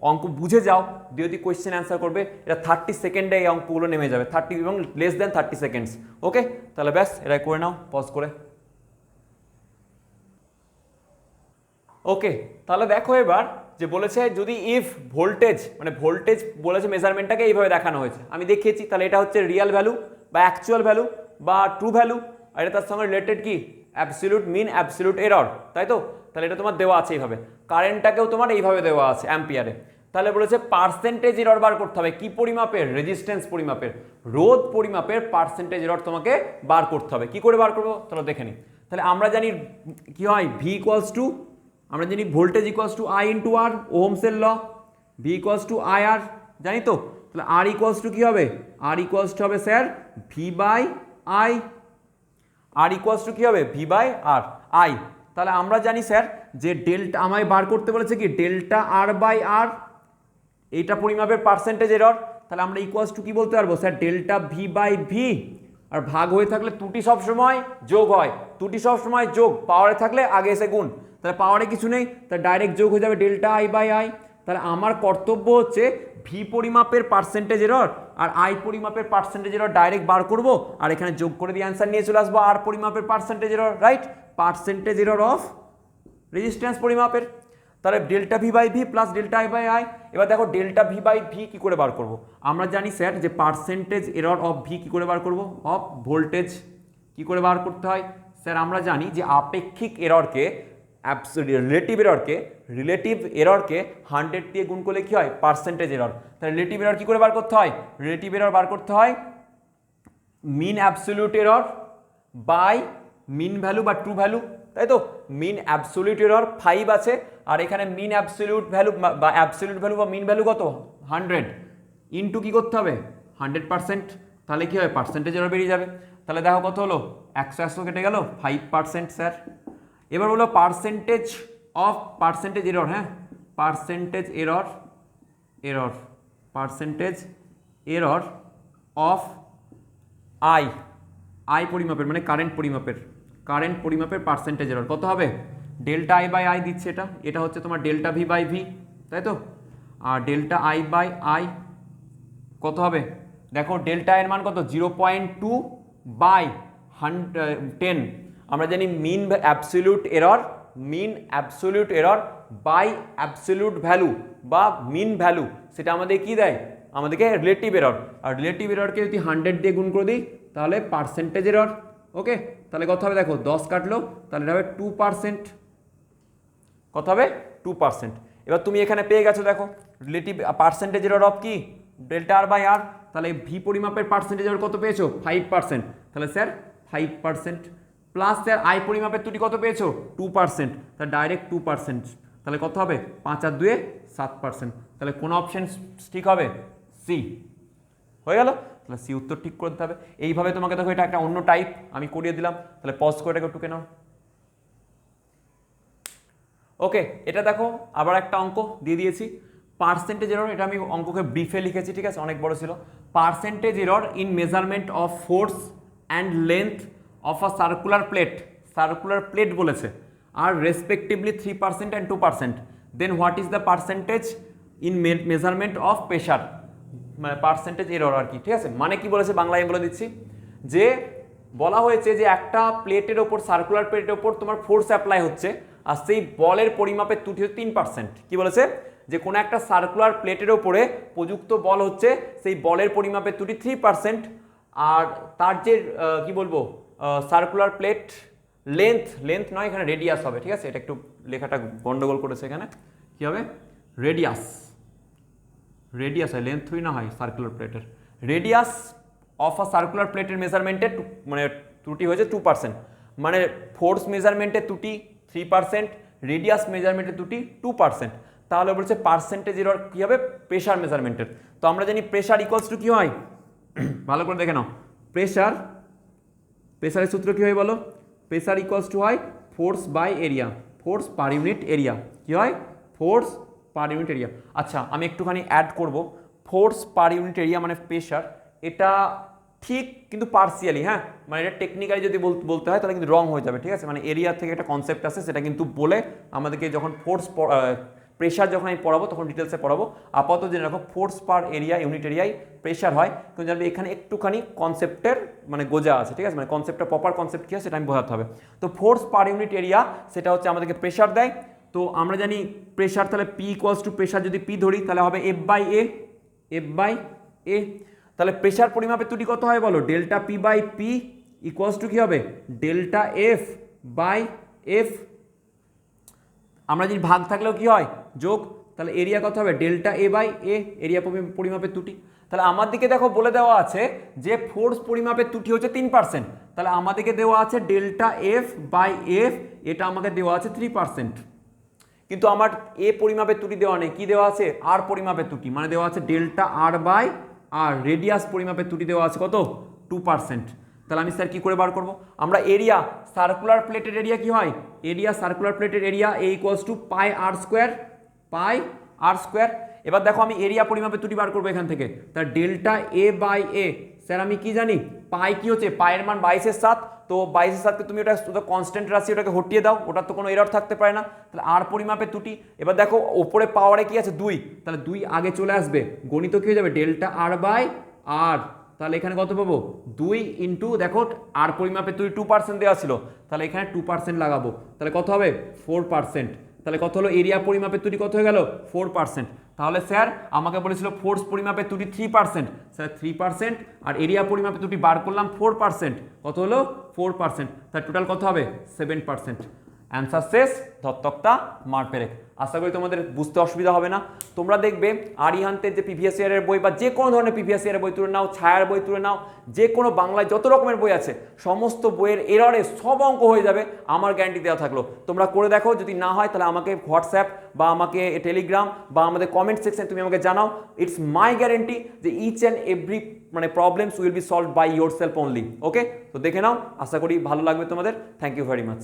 অঙ্ক বুঝে যাও যদি কোয়েশ্চেন অ্যান্সার করবে, এটা 30 সেকেন্ডে এই অঙ্কগুলো নেমে যাবে, 30 এবং লেস দেন 30 সেকেন্ডস, ওকে। তাহলে ব্যাস এটাই করে নাও পজ করে, ওকে। তাহলে দেখো এবার যে বলেছে যদি ইফ ভোল্টেজ, মানে ভোল্টেজ বলেছে মেজারমেন্টটাকে এইভাবে দেখানো হয়েছে, আমি দেখিয়েছি, তাহলে এটা হচ্ছে রিয়েল ভ্যালু বা অ্যাকচুয়াল ভ্যালু বা ট্রু ভ্যালু, আর এটা তার সঙ্গে রিলেটেড কি অ্যাবসলিউট মিন অ্যাবসলিউট এরর, তাই তো। তাহলে এটা তোমার দেওয়া আছে এইভাবে, কারেন্টটাকেও তোমার এইভাবে দেওয়া আছে অ্যাম্পিয়ারে। তাহলে বলেছে পার্সেন্টেজ এরর বার করতে হবে, কি পরিমাপের, রেজিস্ট্যান্স পরিমাপের, রোধ পরিমাপের পার্সেন্টেজ এরর তোমাকে বার করতে হবে। কি করে বার করবো চলো দেখে নিই। তাহলে আমরা জানি কি হয় ভি ইকুয়ালস টু, আমরা জানি voltage equals to I into R, ওহমসের law, V equals to I R জানি তো, তাহলে আর ইকুয়ালস টু কি হবে, আর ইকুয়ালস টু হবে sir V by I, R equals to কি হবে ভি বাই আর আই। তাহলে আমরা জানি স্যার যে ডেল্টা আমায় বার করতে বলেছে কি ডেল্টা আর বাই আর, এইটা পরিমাপের পার্সেন্টেজ এরর, তাহলে আমরা ইকুয়ালস টু কি বলতে পারবো sir delta V by V, আর ভাগ হয়ে থাকলে ত্রুটি সবসময় যোগ হয়, ত্রুটি সবসময় যোগ, পাওয়ারে থাকলে আগে এসে গুণ, তাহলে পাওয়ারে কিছু নেই, তাহলে ডাইরেক্ট যোগ হয়ে যাবে ডেল্টা আই বাই আই। তাহলে আমার কর্তব্য হচ্ছে ভি পরিমাপের পার্সেন্টেজ এরর আর আই পরিমাপের পার্সেন্টেজ এরর ডাইরেক্ট বার করব, আর এখানে যোগ করে দিয়ে অ্যান্সার নিয়ে চলে আসবো আর পরিমাপের percentage error, right, percentage error of resistance পরিমাপের। তাহলে delta V by V plus delta I by I. এবার দেখো ডেল্টা ভি বাই ভি কী করে বার করব, আমরা জানি স্যার যে পার্সেন্টেজ এরর অফ ভি কী করে বার করব, অফ ভোল্টেজ কী করে বার করতে হয় স্যার, আমরা জানি যে আপেক্ষিক এররকে রিলেটিভ এররকে 100 দিয়ে গুণ করলে কি হয় পার্সেন্টেজ এরর। তাহলে রিলেটিভ এরর কী করে বার করতে হয়, রিলেটিভ এরর বার করতে হয় mean absolute error by mean value বা ট্রু ভ্যালু, তাই তো। মিন অ্যাবসলিউট এরর 5 আছে, আর এখানে মিন অ্যাবসলিউট ভ্যালু বা অ্যাবসলিউট ভ্যালু বা মিন ভ্যালু কত 100, ইনটু কী করতে হবে 100%, তাহলে কী হবে পার্সেন্টেজ এরর বেরিয়ে যাবে। তাহলে দেখো কত হলো 100 কেটে গেল 5% স্যার। এবার হলো পার্সেন্টেজ অফ পার্সেন্টেজ এরর, হ্যাঁ পার্সেন্টেজ এরর অফ আই পরিমাপের মানে কারেন্ট পরিমাপের পার্সেন্টেজ এরর কত হবে, ডেল্টা আই বাই আই দিচ্ছে, এটা হচ্ছে তোমার ডেল্টা ভি বাই ভি, তাই তো। আর ডেল্টা আই বাই আই কত হবে, দেখো ডেল্টা এর মান কত 0.2 বাই 10, আমরা জানি mean absolute error by absolute value বা মিন ভ্যালু, সেটা আমাদের কি দেয়, আমাদেরকে রিলেটিভ এরর, আর রিলেটিভ এররকে যদি 100 দিয়ে গুণ করে দিই তাহলে পার্সেন্টেজ এরর, ওকে। তাহলে কত হবে দেখো 10 কাটলো, তাহলে এটা হবে 2%, কত হবে 2%। এবার তুমি এখানে পেয়ে গেছো দেখো রিলেটিভ পার্সেন্টেজ এরর অফ কি ডেল্টা আর বাই আর, তাহলে ভি পরিমাপের পার্সেন্টেজ এরর কত পেয়েছো 5%, তাহলে স্যার 5% প্লাস স্যার আই পরিমাপের ত্রুটি কত পেয়েছো 2%, তাহলে ডাইরেক্ট 2%, তাহলে কত হবে 5 আর 2 7%, তাহলে কোন অপশন ঠিক হবে সি, হয়ে গেল। তাহলে সি উত্তর ঠিক করতে হবে। এইভাবে তোমাকে দেখো এটা একটা অন্য টাইপ আমি করিয়ে দিলাম, তাহলে পজ করে এটাকে টুকে নাও। ওকে, এটা দেখো আবার একটা অঙ্ক দিয়ে দিয়েছি, পার্সেন্টেজ এরর। এটা আমি অঙ্ককে ব্রিফে লিখেছি, ঠিক আছে, অনেক বড় ছিল। Percentage error in measurement of force and length of a circular plate বলেছে, are respectively 3% and 2%, then what is the percentage in measurement of pressure, মানে পার্সেন্টেজ এরর আর কি, ঠিক আছে। মানে কি বলেছে বাংলায় বলে দিচ্ছি, যে বলা হয়েছে যে একটা প্লেটের ওপর, সার্কুলার প্লেটের ওপর তোমার ফোর্স অ্যাপ্লাই হচ্ছে, আর সেই বলের পরিমাপের ত্রুটি হচ্ছে 3%। কি বলেছে, যে কোনো একটা সার্কুলার প্লেটের ওপরে প্রযুক্ত বল হচ্ছে, সেই বলের পরিমাপের ত্রুটি 3%, আর তার যে কি বলবো সার্কুলার প্লেট লেন্থ নয়, এখানে রেডিয়াস হবে, ঠিক আছে। এটা একটু লেখাটা গন্ডগোল করেছে, এখানে কি হবে, রেডিয়াস হয়, লেন্থ থ্রি না হয় সার্কুলার প্লেটের। রেডিয়াস অফ আ সার্কুলার প্লেটের মেজারমেন্টে মানে ত্রুটি হয়েছে 2%, মানে ফোর্স মেজারমেন্টের ত্রুটি 3%, রেডিয়াস মেজারমেন্টের ত্রুটি 2%। তাহলে বলছে পার্সেন্টেজ এরর কী হবে, প্রেশার মেজারমেন্টের। তো আমরা জানি প্রেশার ইকুয়ালস টু কী হয়, ভালো করে দেখে নাও, প্রেশারের সূত্র কী হয় বলো, প্রেশার ইকুয়ালস টু হয় force by area, force per unit area. কী হয়, ফোর্স পার ইউনিট এরিয়া। আচ্ছা আমি একটুখানি অ্যাড করব, ফোর্স পার ইউনিট এরিয়া মানে প্রেশার, এটা ঠিক কিন্তু পার্সিয়ালি, হ্যাঁ, মানে এটা টেকনিক্যালি যদি বলতে হয় তাহলে কিন্তু রং হয়ে যাবে, ঠিক আছে। মানে এরিয়া থেকে একটা কনসেপ্ট আছে, সেটা কিন্তু বলে আমাদেরকে যখন প্রেশার যখন আমি পড়াবো তখন ডিটেলসে পড়াবো। আপাতত জেনে রাখো ফোর্স পার এরিয়া, ইউনিট এরিয়ায় প্রেশার হয়, কিন্তু জানবে এখানে একটুখানি কনসেপ্টের মানে গোজা আছে, ঠিক আছে, মানে কনসেপ্টটা প্রপার কনসেপ্ট কী হয় সেটা আমি বোঝাতে হবে। তো ফোর্স পার ইউনিট এরিয়া সেটা হচ্ছে আমাদেরকে প্রেশার দেয়। তো আমরা জানি প্রেশার, তাহলে পি ইকুয়ালস টু প্রেশার যদি পি ধরি তাহলে হবে এফ বাই এ। তাহলে প্রেশার পরিমাপের ত্রুটি কত হয় বলো, delta P by P equals to কী হবে, ডেল্টা এফ বাই এফ। আমরা যদি ভাগ থাকলেও কি হয়, যোগ, তাহলে এরিয়া কত হবে, delta A by A, area পরিমাপের ত্রুটি। তাহলে আমাদেরকে দেখো বলে দেওয়া আছে যে ফোর্স পরিমাপের ত্রুটি হচ্ছে 3%, তাহলে আমাদেরকে দেওয়া আছে ডেল্টা এফ বাই এফ, এটা আমাকে দেওয়া আছে 3%, কিন্তু আমার এ পরিমাপের ত্রুটি দেওয়া নেই, কি দেওয়া আছে, আর পরিমাপের ত্রুটি, মানে দেওয়া আছে delta r by r, radius পরিমাপের ত্রুটি দেওয়া আছে কত, 2%। তাহলে আমি স্যার কী করে বার করবো, আমরা এরিয়া সার্কুলার প্লেটের এরিয়া কি হয়, এরিয়া সার্কুলার প্লেটের area A equals to pi r square. এবার দেখো আমি এরিয়া পরিমাপের ত্রুটি বার করবো এখান থেকে, তার delta A by A, sir আমি কি জানি, পাই কি হচ্ছে, পায়ের মান 22/7, তো 22/7কে তুমি ওটা কনস্ট্যান্ট রাশি, ওটাকে হটিয়ে দাও, ওটার তো কোনো এরর থাকতে পারে না। তাহলে আর পরিমাপের ত্রুটি, এবার দেখো ওপরে পাওয়ারে কি আছে 2, তাহলে 2 আগে চলে আসবে, গণিত কি হয়ে যাবে, ডেল্টা আর বাই আর, তাহলে এখানে কত পাবো, 2 ইন্টু, দেখো আর পরিমাপে 2% দেওয়া ছিল, তাহলে এখানে 2% লাগাবো, তাহলে কত হবে 4%। তাহলে কত হলো, এরিয়া পরিমাপের ত্রুটি কত হয়ে গেল, 4%। তাহলে স্যার আমাকে বলেছিল ফোর্স পরিমাপের ত্রুটি 3%, স্যার 3%, আর এরিয়া পরিমাপের ত্রুটি বার করলাম 4%, কত হলো 4%, তার টোটাল কত হবে 7%। অ্যান্সার শেষ, ধত্তকটা মার পেরেক। আশা করি তোমাদের বুঝতে অসুবিধা হবে না। তোমরা দেখবে আরিহান্তের যে প্রিভিয়াস ইয়ারের বই বা যে কোনো ধরনের প্রিভিয়াস ইয়ারের বই তুলে নাও, ছায়ার বই তুলে নাও, যে কোনো বাংলায় যত রকমের বই আছে সমস্ত বইয়ের এররে সব অঙ্ক হয়ে যাবে, আমার গ্যারান্টি দেওয়া থাকলো। তোমরা করে দেখো, যদি না হয় তাহলে আমাকে হোয়াটসঅ্যাপ বা আমাকে টেলিগ্রাম বা আমাদের কমেন্ট সেকশনে তুমি আমাকে জানাও। ইটস মাই গ্যারান্টি যে ইচ অ্যান্ড এভরি মানে problems will be solved by yourself only. Okay, তো দেখে নাও, আশা করি ভালো লাগবে তোমাদের। Thank you very much.